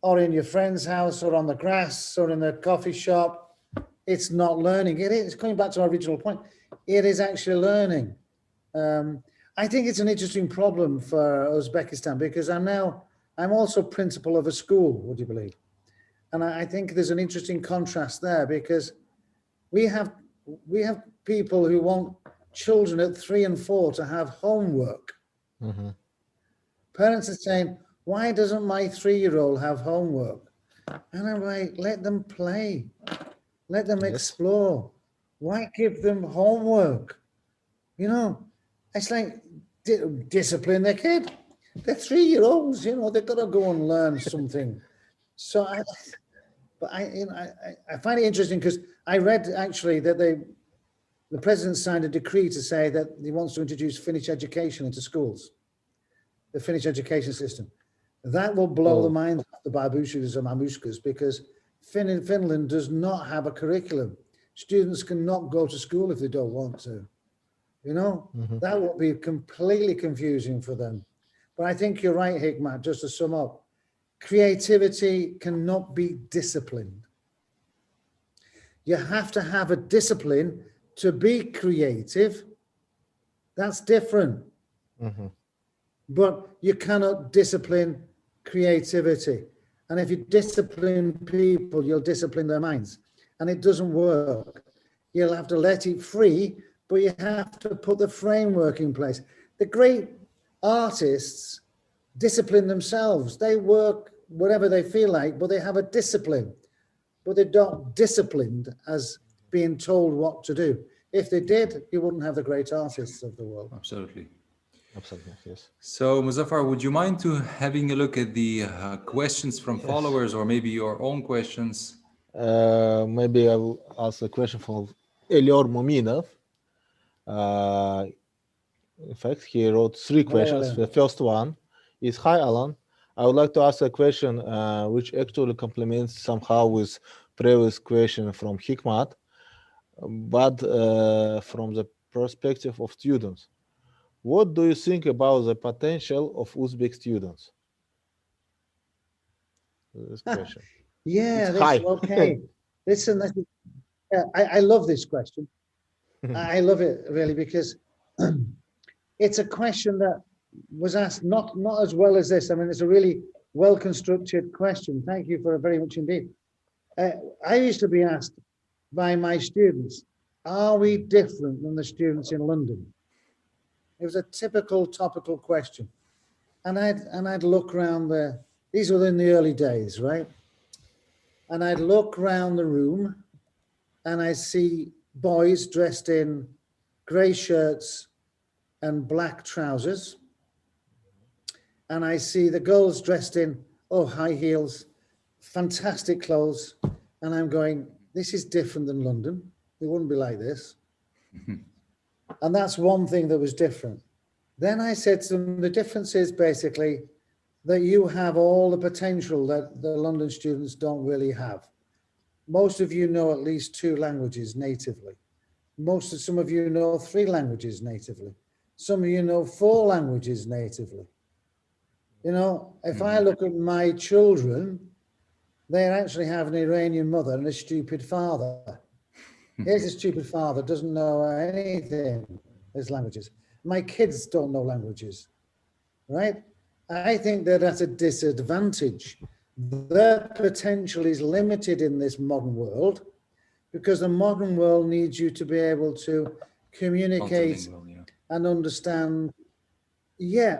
or in your friend's house or on the grass or in the coffee shop, it's not learning. It is, coming back to our original point, it is actually learning. I think it's an interesting problem for Uzbekistan because I'm also principal of a school, would you believe? And I think there's an interesting contrast there because we have people who want children at 3 and 4 to have homework. Mm-hmm. Parents are saying, why doesn't my 3-year-old have homework? And I'm like, let them play, let them explore. Why give them homework? It's like discipline their kid. They're 3-year-olds, they've got to go and learn something. So I find it interesting because I read actually that the president signed a decree to say that he wants to introduce Finnish education into schools, the Finnish education system. That will blow the minds of the babushkas and mamushkas because Finland does not have a curriculum. Students cannot go to school if they don't want to. That will be completely confusing for them. But I think you're right, Hikmat, just to sum up, creativity cannot be disciplined. You have to have a discipline to be creative. That's different. Mm-hmm. But you cannot discipline creativity. And if you discipline people, you'll discipline their minds. And it doesn't work. You'll have to let it free, but you have to put the framework in place. The great artists discipline themselves. They work whatever they feel like, but they have a discipline. But they're not disciplined as being told what to do. If they did, you wouldn't have the great artists of the world. Absolutely. Absolutely, yes. So, Muzaffar, would you mind to having a look at the questions from followers or maybe your own questions? Maybe I will ask a question from Elior Mominov. In fact, he wrote 3 questions. Hello. The first one is, hi, Alan. I would like to ask a question which actually complements somehow with previous question from Hikmat, but from the perspective of students. What do you think about the potential of Uzbek students? This question. Okay. Listen, I love this question. I love it really because it's a question that was asked not as well as this. I mean, it's a really well-constructed question. Thank you for it very much indeed. I used to be asked by my students, are we different than the students in London? It was a typical topical question. And I'd look around these were in the early days, right? And I'd look around the room and I see boys dressed in gray shirts and black trousers. And I see the girls dressed in, high heels, fantastic clothes. And I'm going, this is different than London. It wouldn't be like this. And that's one thing that was different. Then I said to them, the difference is basically that you have all the potential that the London students don't really have. Most of you know at least 2 languages natively. Some of you know 3 languages natively. Some of you know 4 languages natively. If I look at my children, they actually have an Iranian mother and a stupid father. Here's a stupid father, doesn't know anything as languages. My kids don't know languages, right? I think that that's a disadvantage. Their potential is limited in this modern world because the modern world needs you to be able to communicate Multilingual, yeah. and understand,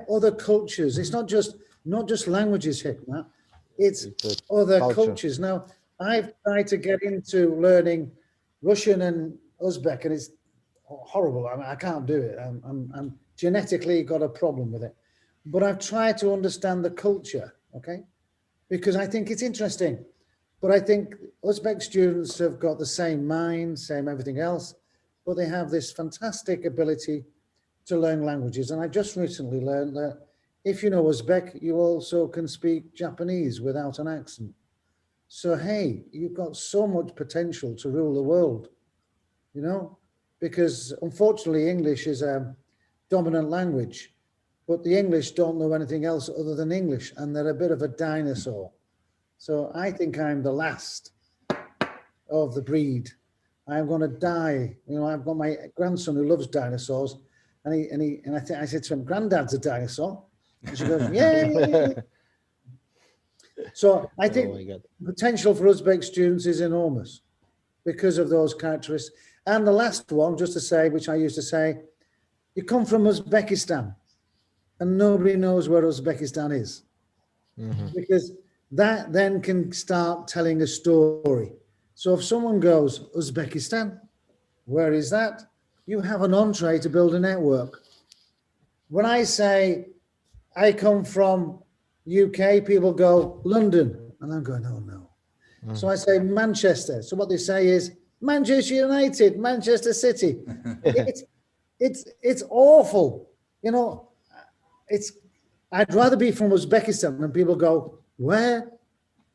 other cultures. It's not just languages, Hikmat. It's a other culture. cultures. Now, I've tried to get into learning Russian and Uzbek, and it's horrible. I mean, I can't do it. I'm genetically got a problem with it. But I've tried to understand the culture, okay? Because I think it's interesting. But I think Uzbek students have got the same mind, same everything else, but they have this fantastic ability to learn languages. And I just recently learned that if you know Uzbek, you also can speak Japanese without an accent. So, hey, you've got so much potential to rule the world, you know, because unfortunately English is a dominant language, but the English don't know anything else other than English, and they're a bit of a dinosaur. So I think I'm the last of the breed. I'm going to die. You know, I've got my grandson who loves dinosaurs, and I said to him, "Granddad's a dinosaur," and she goes, "Yay!" So I think potential for Uzbek students is enormous because of those characteristics. And the last one, just to say, which I used to say, you come from Uzbekistan, and nobody knows where Uzbekistan is, because that then can start telling a story. So if someone goes, Uzbekistan, where is that? You have an entree to build a network. When I say I come from UK, people go, London. And I'm going, oh no. So I say Manchester. So what they say is Manchester United, Manchester City. It's awful. You know, I'd rather be from Uzbekistan, and people go, where?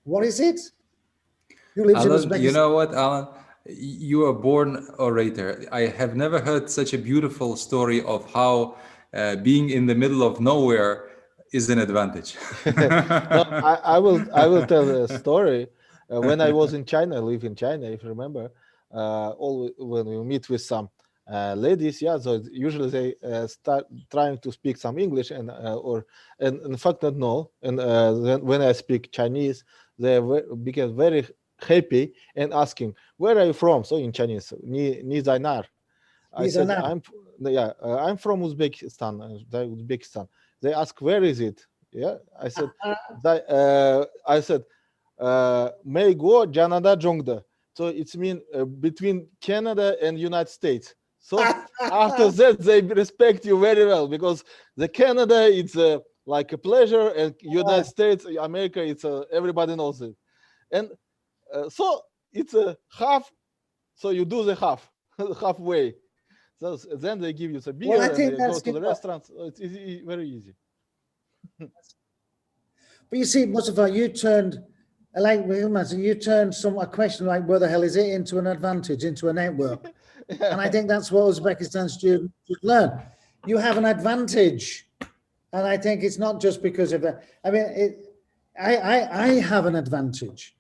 What is it? Who lives in Alan, Uzbekistan? you know what, Alan? You are a born orator. I have never heard such a beautiful story of how being in the middle of nowhere is an advantage. No, I will tell a story. When I was in China, I live in China, if you remember, when we meet with some ladies, so usually they start trying to speak some English and in fact not know. And then when I speak Chinese, they became very happy and asking, "Where are you from?" So in Chinese, Ni Zainar. I said, I'm from Uzbekistan. Uzbekistan. They ask, where is it? Yeah, I said, may go Canada Jongda. So it's mean between Canada and United States. So after that, they respect you very well, because the Canada, it's like a pleasure, and United States, America, it's everybody knows it. And so it's a half. So you do the halfway. So then they give you the beer, and you go to the restaurants. It's easy, very easy. But you see, Mustafa, you turned a question like, where the hell is it, into an advantage, into a network. And I think that's what Uzbekistan students should learn. You have an advantage. And I think it's not just because of that. I mean, I have an advantage,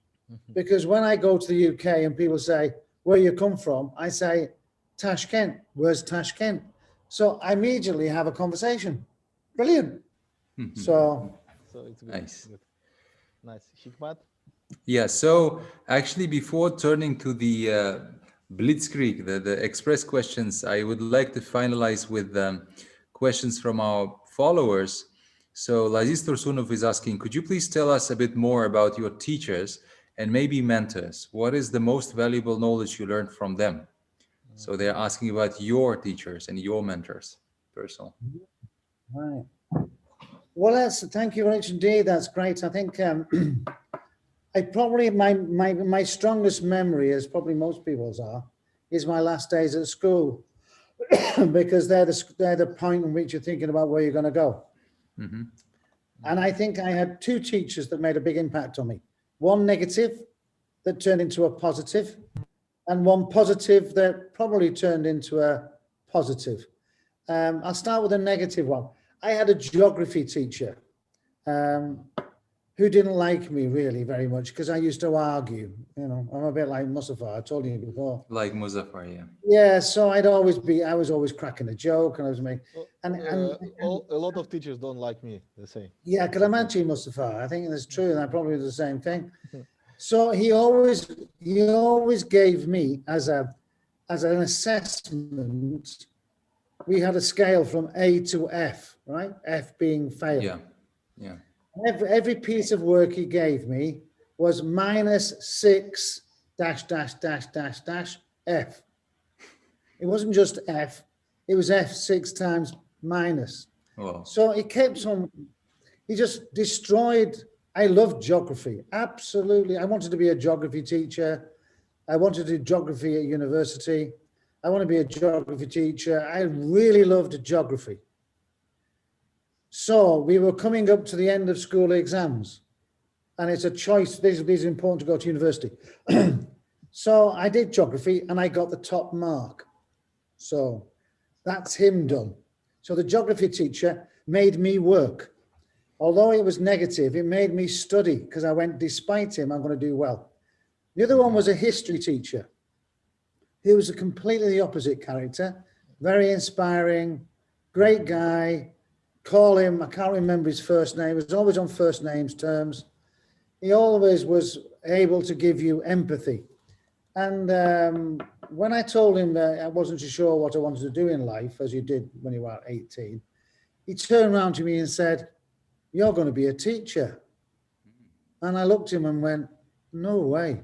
because when I go to the UK and people say, where you come from, I say, Tashkent. Where's Tashkent? So I immediately have a conversation. Brilliant. So it's good. Nice. Good. Nice. Hikmat? Yeah, so actually before turning to the Blitzkrieg, the express questions, I would like to finalize with questions from our followers. So Laziz Tursunov is asking, could you please tell us a bit more about your teachers and maybe mentors? What is the most valuable knowledge you learned from them? So they're asking about your teachers and your mentors, personal. Right. Well, thank you very much indeed. That's great. I think I probably, my strongest memory, as probably most people's are, is my last days at school, because they're the point in which you're thinking about where you're going to go. Mm-hmm. And I think I had two teachers that made a big impact on me. One negative that turned into a positive, and one positive that probably turned into a positive. I'll start with a negative one. I had a geography teacher. who didn't like me really very much because I used to argue. You know, I'm a bit like Mustafa. I told you before. Like Muzaffar, yeah. Yeah, so I was always cracking a joke, and I was making, and A lot of teachers don't like me. The same. yeah, because I'm actually Mustafa. I think that's true, and I probably do the same thing. So he always gave me as an assessment. We had a scale from A to F, right? F being fail. Yeah, yeah. Every piece of work he gave me was -6 dash dash dash dash dash F. It wasn't just F; it was F 6 times minus. Well, So he kept on. He just destroyed. I loved geography, absolutely. I wanted to be a geography teacher. I wanted to do geography at university. I want to be a geography teacher. I really loved geography. So we were coming up to the end of school exams, and it's a choice. These are important to go to university. So I did geography, and I got the top mark. So that's him done. So the geography teacher made me work. Although it was negative, it made me study because I went, despite him, I'm going to do well. The other one was a history teacher. He was a completely the opposite character, very inspiring, great guy. Call him, I can't remember his first name, he was always on first names terms. He always was able to give you empathy. And when I told him that I wasn't too sure what I wanted to do in life, as you did when you were 18, he turned around to me and said, "You're going to be a teacher." And I looked at him and went, "No way.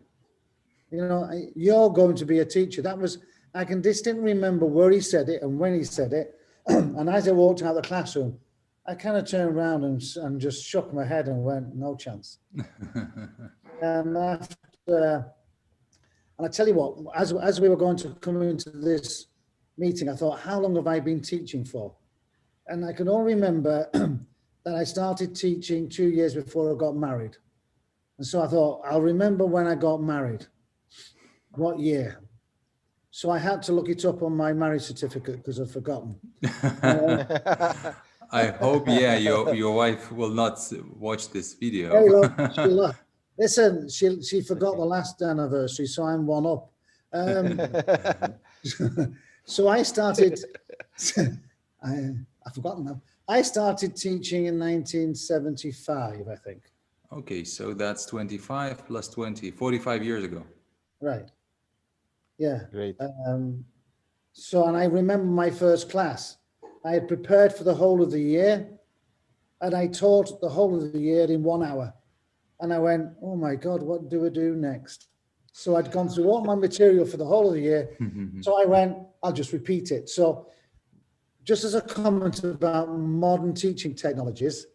You know, you're going to be a teacher." That was, I can distinctly remember where he said it and when he said it. And as I walked out of the classroom, I kind of turned around and just shook my head and went, "No chance." And after, and I tell you what, as we were going to come into this meeting, I thought, how long have I been teaching for? And I can only remember that I started teaching 2 years before I got married. And so I thought, I'll remember when I got married, what year. So I had to look it up on my marriage certificate because I'd forgotten. I hope, yeah, your wife will not watch this video. Hey, look, listen, she forgot the last anniversary, so I'm one up. So I started, I've forgotten now. I started teaching in 1975, I think. Okay, so that's 25 plus 20, 45 years ago. Right. Yeah. Great. So, and I remember my first class. I had prepared for the whole of the year, and I taught the whole of the year in 1 hour. And I went, oh my God, what do I do next? So I'd gone through all my material for the whole of the year. So I went, I'll just repeat it. So just as a comment about modern teaching technologies,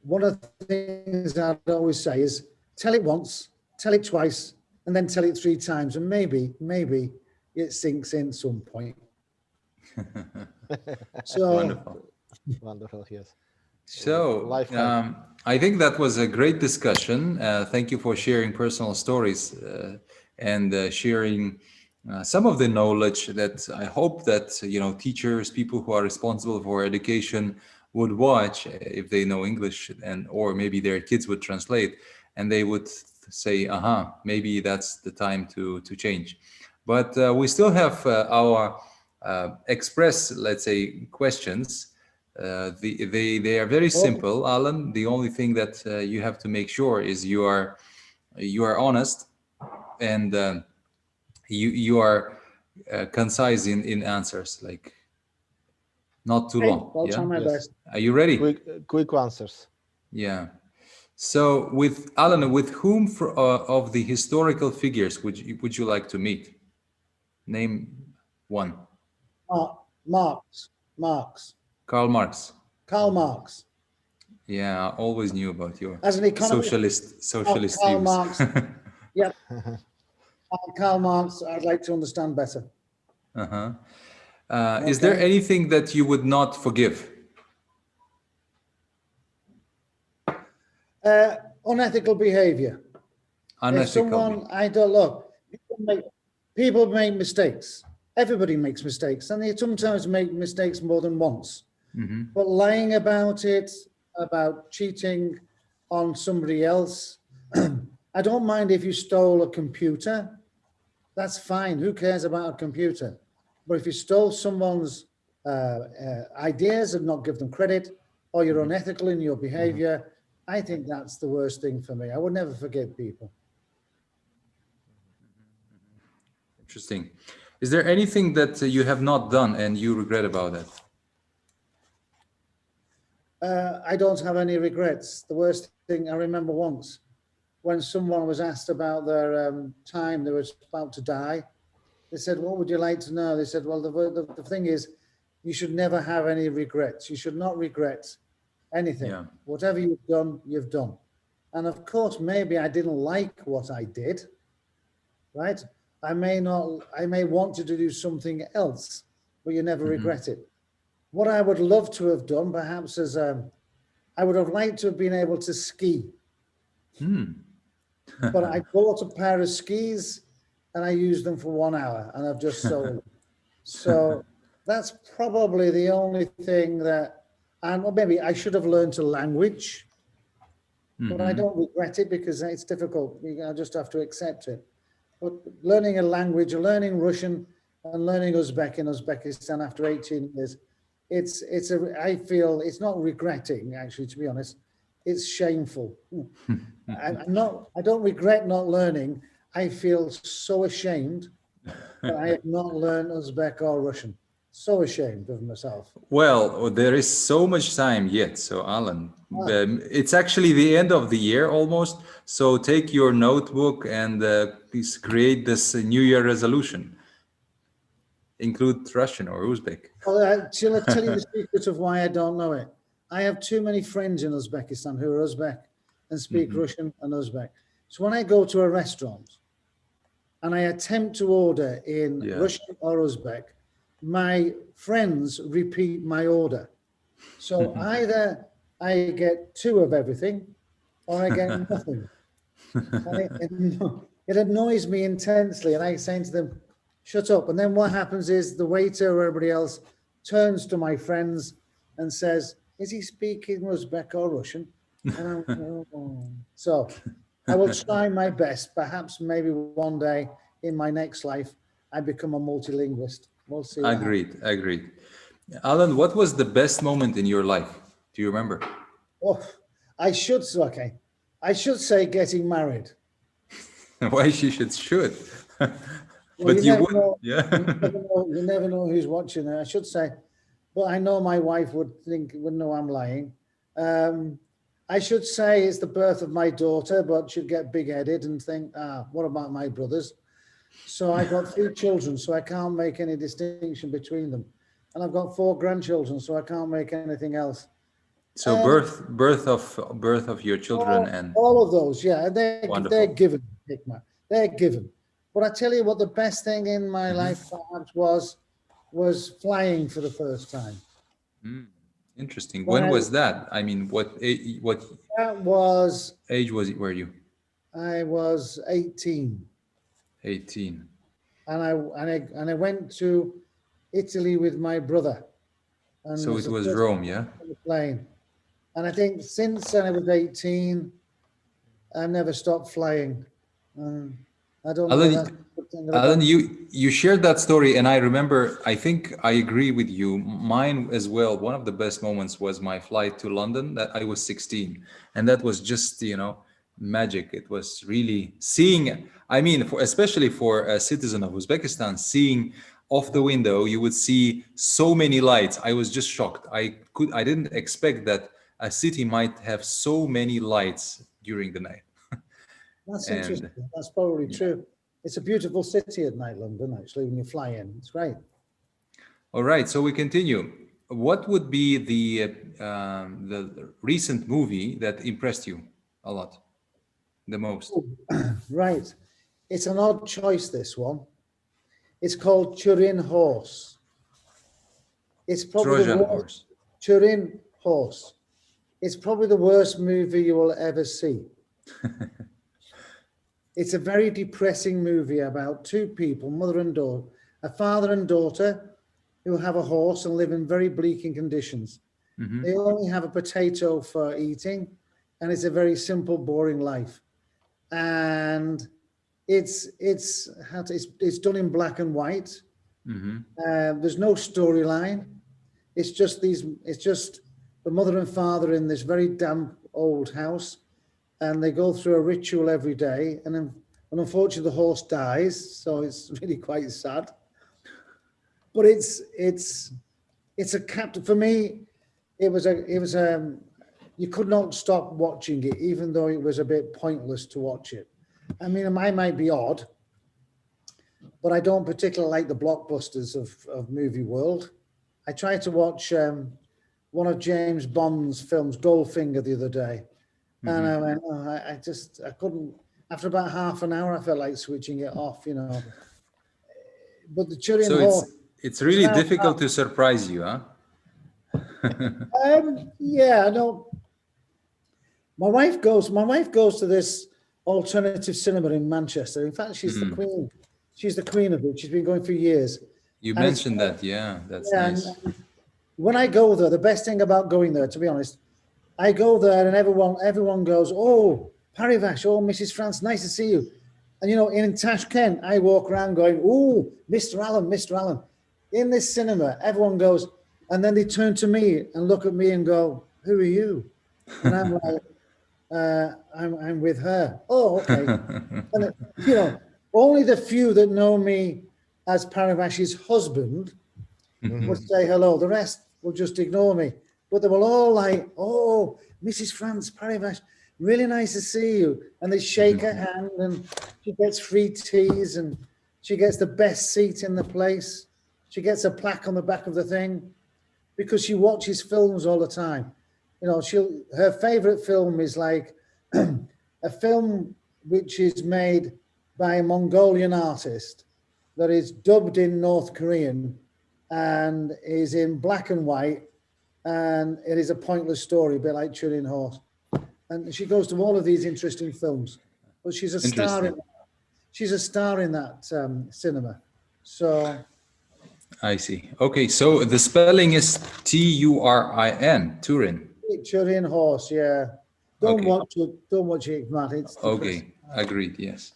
one of the things I'd always say is tell it once, tell it twice, and then tell it 3 times. And maybe it sinks in some point. So Wonderful. Wonderful, yes. So I think that was a great discussion. Thank you for sharing personal stories and sharing some of the knowledge that I hope that teachers, people who are responsible for education would watch if they know English, and or maybe their kids would translate and they would say, aha, maybe that's the time to change. But we still have our express, let's say, questions. They are very simple, Alan. The only thing that you have to make sure is you are honest and you are concise in answers, like not too long. I'll try my best. Are you ready? Quick answers. Yeah. So with Alan, with whom of the historical figures would you like to meet? Name one. Marx. Karl Marx. Karl Marx. Yeah, I always knew about your As an economist, socialist Karl views. Marx. Yeah. Karl Marx, I'd like to understand better. Is there anything that you would not forgive? Unethical behavior. Unethical. If someone, I don't look, people make mistakes. Everybody makes mistakes, and they sometimes make mistakes more than once. But lying about it, about cheating, on somebody else. I don't mind if you stole a computer. That's fine. Who cares about a computer? But if you stole someone's ideas and not give them credit, or you're unethical in your behavior, I think that's the worst thing for me. I would never forgive people. Interesting. Is there anything that you have not done and you regret about it? I don't have any regrets. The worst thing I remember once when someone was asked about their time, they were about to die. They said, "What would you like to know?" They said, "Well, the thing is, you should never have any regrets. You should not regret anything. Yeah. Whatever you've done, you've done." And of course, maybe I didn't like what I did, right? I may want to do something else, but you never regret it. What I would love to have done, perhaps, is I would have liked to have been able to ski. But I bought a pair of skis and I used them for 1 hour and I've just sold them. So that's probably the only thing that, and well, maybe I should have learned a language, but I don't regret it because it's difficult. I just have to accept it. But learning a language, learning Russian and learning Uzbek in Uzbekistan after 18 years, I feel it's not regretting, actually, to be honest. It's shameful. I don't regret not learning. I feel so ashamed that I have not learned Uzbek or Russian. So ashamed of myself. Well, there is so much time yet. So, Alan, it's actually the end of the year almost. So take your notebook and please create this New Year resolution. Include Russian or Uzbek. Well, shall I tell you the secret of why I don't know it? I have too many friends in Uzbekistan who are Uzbek and speak Russian and Uzbek. So when I go to a restaurant and I attempt to order in Russian or Uzbek, my friends repeat my order. So either I get 2 of everything or I get nothing. It annoys me intensely. And I say to them, "Shut up." And then what happens is the waiter or everybody else turns to my friends and says, "Is he speaking Uzbek or Russian?" And so I will try my best. Perhaps maybe one day in my next life, I become a multilingualist. We'll see. Agreed. Alan, what was the best moment in your life? Do you remember? Oh, I should say getting married. Why she should? Well, But you would, yeah. You never know who's watching it. I should say, but I know my wife would know I'm lying. I should say it's the birth of my daughter, but she'd get big-headed and think, what about my brothers? So I got 3 children, so I can't make any distinction between them. And I've got 4 grandchildren, so I can't make anything else. So birth of your children and all of those, yeah, they're given, Hikmat. They're given. But I tell you what, the best thing in my life perhaps was flying for the first time. Interesting. When was that? I mean, what that was age were you? I was 18. 18. And I went to Italy with my brother. And so it was Rome, yeah? Plane. And I think since I was 18, I've never stopped flying. I don't know. Alan, you shared that story, and I remember, I think I agree with you. Mine as well. One of the best moments was my flight to London. That I was 16, and that was just, magic. It was really seeing, I mean, especially for a citizen of Uzbekistan, seeing off the window, you would see so many lights. I was just shocked. I didn't expect that a city might have so many lights during the night. That's interesting. That's probably true. It's a beautiful city at night, London, actually, when you fly in. It's great. All right, so we continue. What would be the recent movie that impressed you a lot, the most? Right. It's an odd choice, this one. It's called Turin Horse. It's probably Trojan Horse. Turin Horse. It's probably the worst movie you will ever see. It's a very depressing movie about 2 people, mother and daughter, a father and daughter who have a horse and live in very bleak conditions. They only have a potato for eating, and it's a very simple, boring life. And it's done in black and white. There's no storyline. It's just the mother and father in this very damp old house, and they go through a ritual every day. And unfortunately, the horse dies, so it's really quite sad. But it's a captive for me. It was you could not stop watching it, even though it was a bit pointless to watch it. I mean, I might be odd, but I don't particularly like the blockbusters of movie world. I tried to watch one of James Bond's films, Goldfinger, the other day, and I went, oh, I couldn't. After about half an hour, I felt like switching it off, you know. But the Turin Horse. It's really difficult to surprise you, huh? Yeah, I know. My wife goes to this alternative cinema in Manchester. In fact, she's the queen. She's the queen of it. She's been going for years. You mentioned that, yeah. That's nice. And when I go there, the best thing about going there, to be honest, I go there and everyone goes, oh, Parivash, oh, Mrs. France, nice to see you. And, you know, in Tashkent, I walk around going, oh, Mr. Allen, Mr. Allen. In this cinema, everyone goes, and then they turn to me and look at me and go, who are you? And I'm like, I'm with her. Oh, okay. And, you know, only the few that know me as Paravash's husband would say hello. The rest will just ignore me. But they will all like, oh, Mrs. France, Paravash, really nice to see you. And they shake her hand, and she gets free teas, and she gets the best seat in the place. She gets a plaque on the back of the thing because she watches films all the time. You know, her favorite film is like a film which is made by a Mongolian artist that is dubbed in North Korean and is in black and white, and it is a pointless story, a bit like Turin Horse. And she goes to all of these interesting films, but she's a star in that cinema. So I see. Okay, so the spelling is Turin, Turin. Turin Horse, yeah. Don't watch it, Matt. It's okay. Agreed. Yes,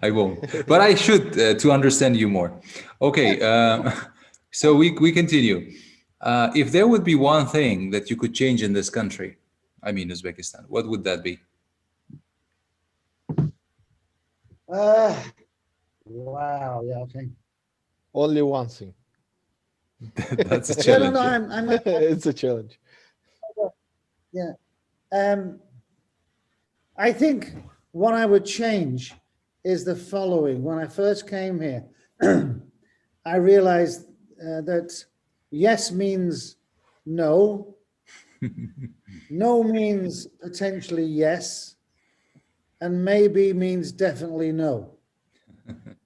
I won't, but I should to understand you more. Okay, so we continue. If there would be one thing that you could change in this country, I mean Uzbekistan, what would that be? Wow. Yeah. Okay. Only one thing. That's a challenge. No, it's a challenge. Yeah. I think what I would change is the following. When I first came here, I realized that yes means no. No means potentially yes. And maybe means definitely no.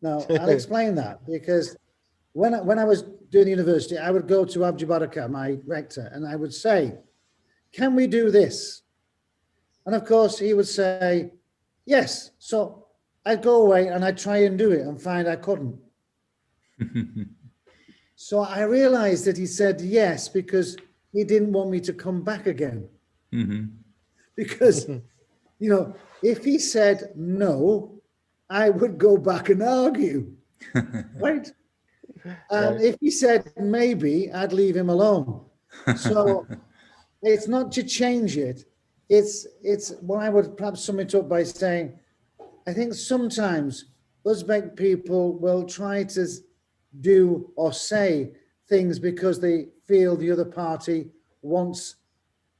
Now, I'll explain that, because when I was doing university, I would go to Abji Baraka, my rector, and I would say, can we do this? And of course, he would say, yes. So I'd go away and I'd try and do it and find I couldn't. So I realized that he said yes because he didn't want me to come back again. Because, you know, if he said no, I would go back and argue, right? And if he said maybe, I'd leave him alone. So it's not to change it. It's what I would perhaps sum it up by saying, I think sometimes Uzbek people will try to do or say things because they feel the other party wants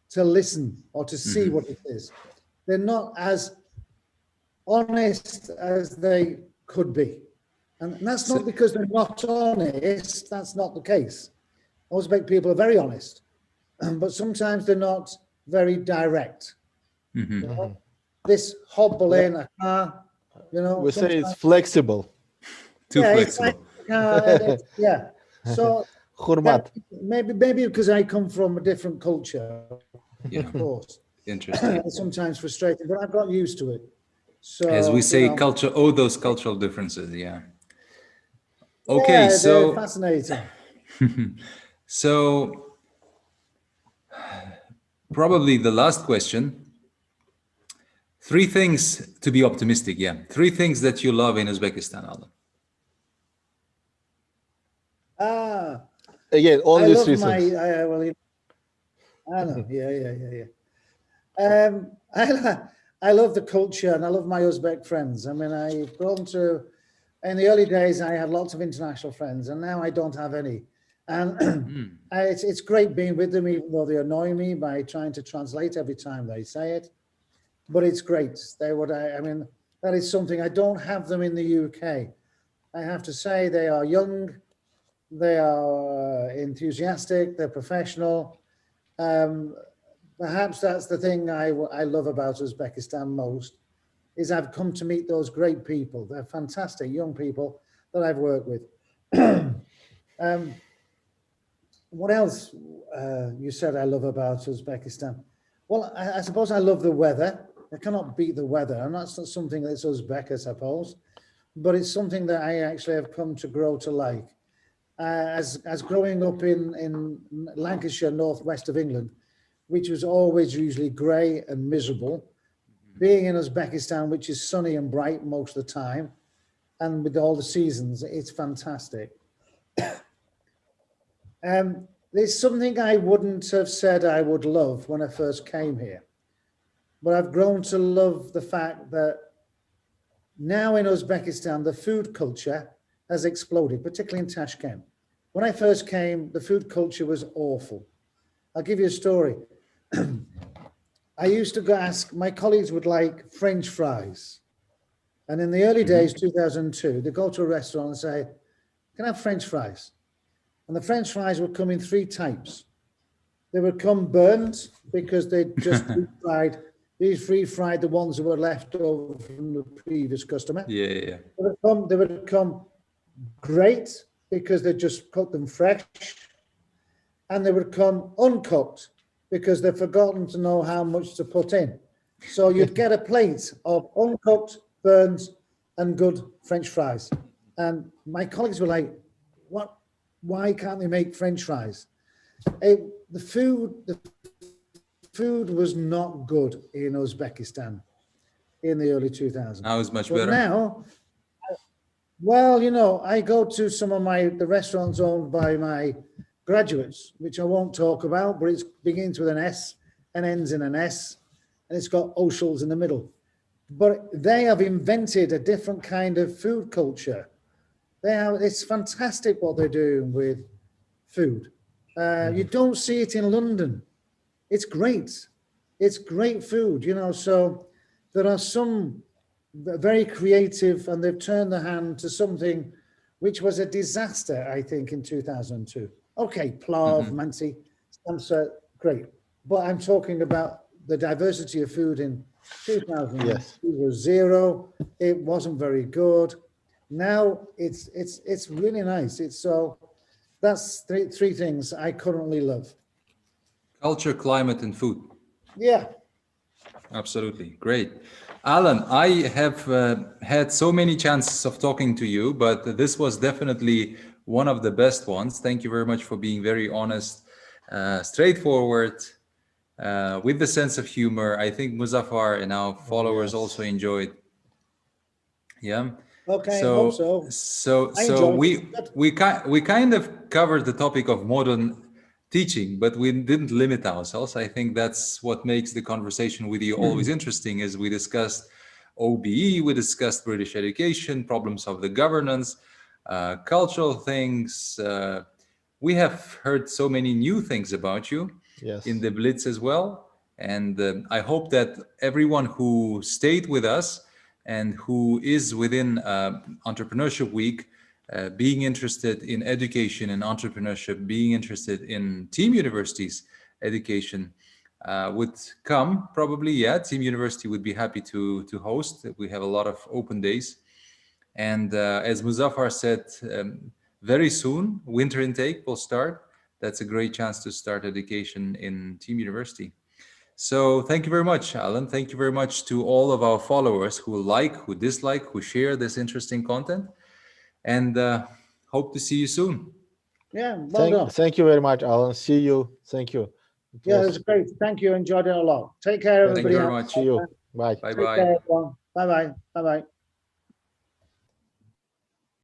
to listen or to see what it is. They're not as honest as they could be. And that's not because they're not honest. That's not the case. Uzbek people are very honest, but sometimes they're not very direct. You know? This hobble in a car, you know. We say it's flexible. Too flexible. Yeah. So Hurmat. maybe because I come from a different culture, of course. Interesting. It's sometimes frustrating, but I've got used to it. So, as we say, culture, those cultural differences. Yeah. Okay, yeah, so they're fascinating. So probably the last question Three things to be optimistic. Yeah. Three things that you love in Uzbekistan, Alan. Ah, Again, I only love three my, things. well, I know, yeah. I love the culture and I love my Uzbek friends. I mean, I've grown to, in the early days, I had lots of international friends and now I don't have any. And it's great being with them, even though they annoy me by trying to translate every time they say it. But it's great. I mean, that is something, I don't have them in the UK. I have to say they are young, they are enthusiastic, they're professional. Um, Perhaps that's the thing I love about Uzbekistan most, is I've come to meet those great people. They're fantastic young people that I've worked with. What else you said I love about Uzbekistan? Well, I suppose I love the weather. I cannot beat the weather, and that's not something that's Uzbek, I suppose, but it's something that I actually have come to grow to like. As growing up in Lancashire, northwest of England, which was always usually grey and miserable, being in Uzbekistan, which is sunny and bright most of the time, and with all the seasons, it's fantastic. There's something I wouldn't have said I would love when I first came here, but I've grown to love the fact that now in Uzbekistan, the food culture has exploded, particularly in Tashkent. When I first came, the food culture was awful. I'll give you a story. I used to go ask, my colleagues would like French fries. And in the early days, 2002, they go to a restaurant and say, can I have French fries? And the French fries would come in three types. They would come burnt because they just refried the ones that were left over from the previous customer. Yeah. They would come great because they just cooked them fresh. And they would come uncooked because they've forgotten to know how much to put in. So you'd get a plate of uncooked, burnt, and good French fries. And my colleagues were like, "What? Why can't they make French fries?" The food was not good in Uzbekistan in the early 2000s. Now it's much But better. now, well, you know, I go to some of the restaurants owned by my graduates, which I won't talk about, but it begins with an S and ends in an S, and it's got Oshels in the middle. But they have invented a different kind of food culture. It's fantastic what they're doing with food. You don't see it in London. It's great. It's great food, you know. So there are some very creative, and they've turned the hand to something which was a disaster, I think, in 2002. Okay, Plav, Mansi, Samsa, great. But I'm talking about the diversity of food in 2002 Yes. was zero. It wasn't very good. Now it's really nice. That's three things I currently love. Culture, climate, and food. Yeah. Absolutely. Great. Alan, I have had so many chances of talking to you, but this was definitely one of the best ones. Thank you very much for being very honest, straightforward, with the sense of humor. I think Muzaffar and our followers also enjoyed. Yeah. Okay, I hope so. I enjoyed it. We kind of covered the topic of modern teaching, but we didn't limit ourselves. I think that's what makes the conversation with you always interesting. Is we discussed OBE, we discussed British education, problems of the governance, cultural things. We have heard so many new things about you in the Blitz as well, and I hope that everyone who stayed with us and who is within Entrepreneurship Week, being interested in education and entrepreneurship, being interested in Team University's education, would come probably. Yeah, Team University would be happy to host. We have a lot of open days. And as Muzaffar said, very soon, winter intake will start. That's a great chance to start education in Team University. So thank you very much, Alan. Thank you very much to all of our followers who like, who dislike, who share this interesting content. And hope to see you soon. Yeah, well done. Thank you very much, Alan. See you. Thank you. Yeah, it was great. Thank you. Enjoyed it a lot. Take care, everybody. Thank you very much. See you. Bye. Bye Take bye. care, everyone. Bye bye. Bye bye.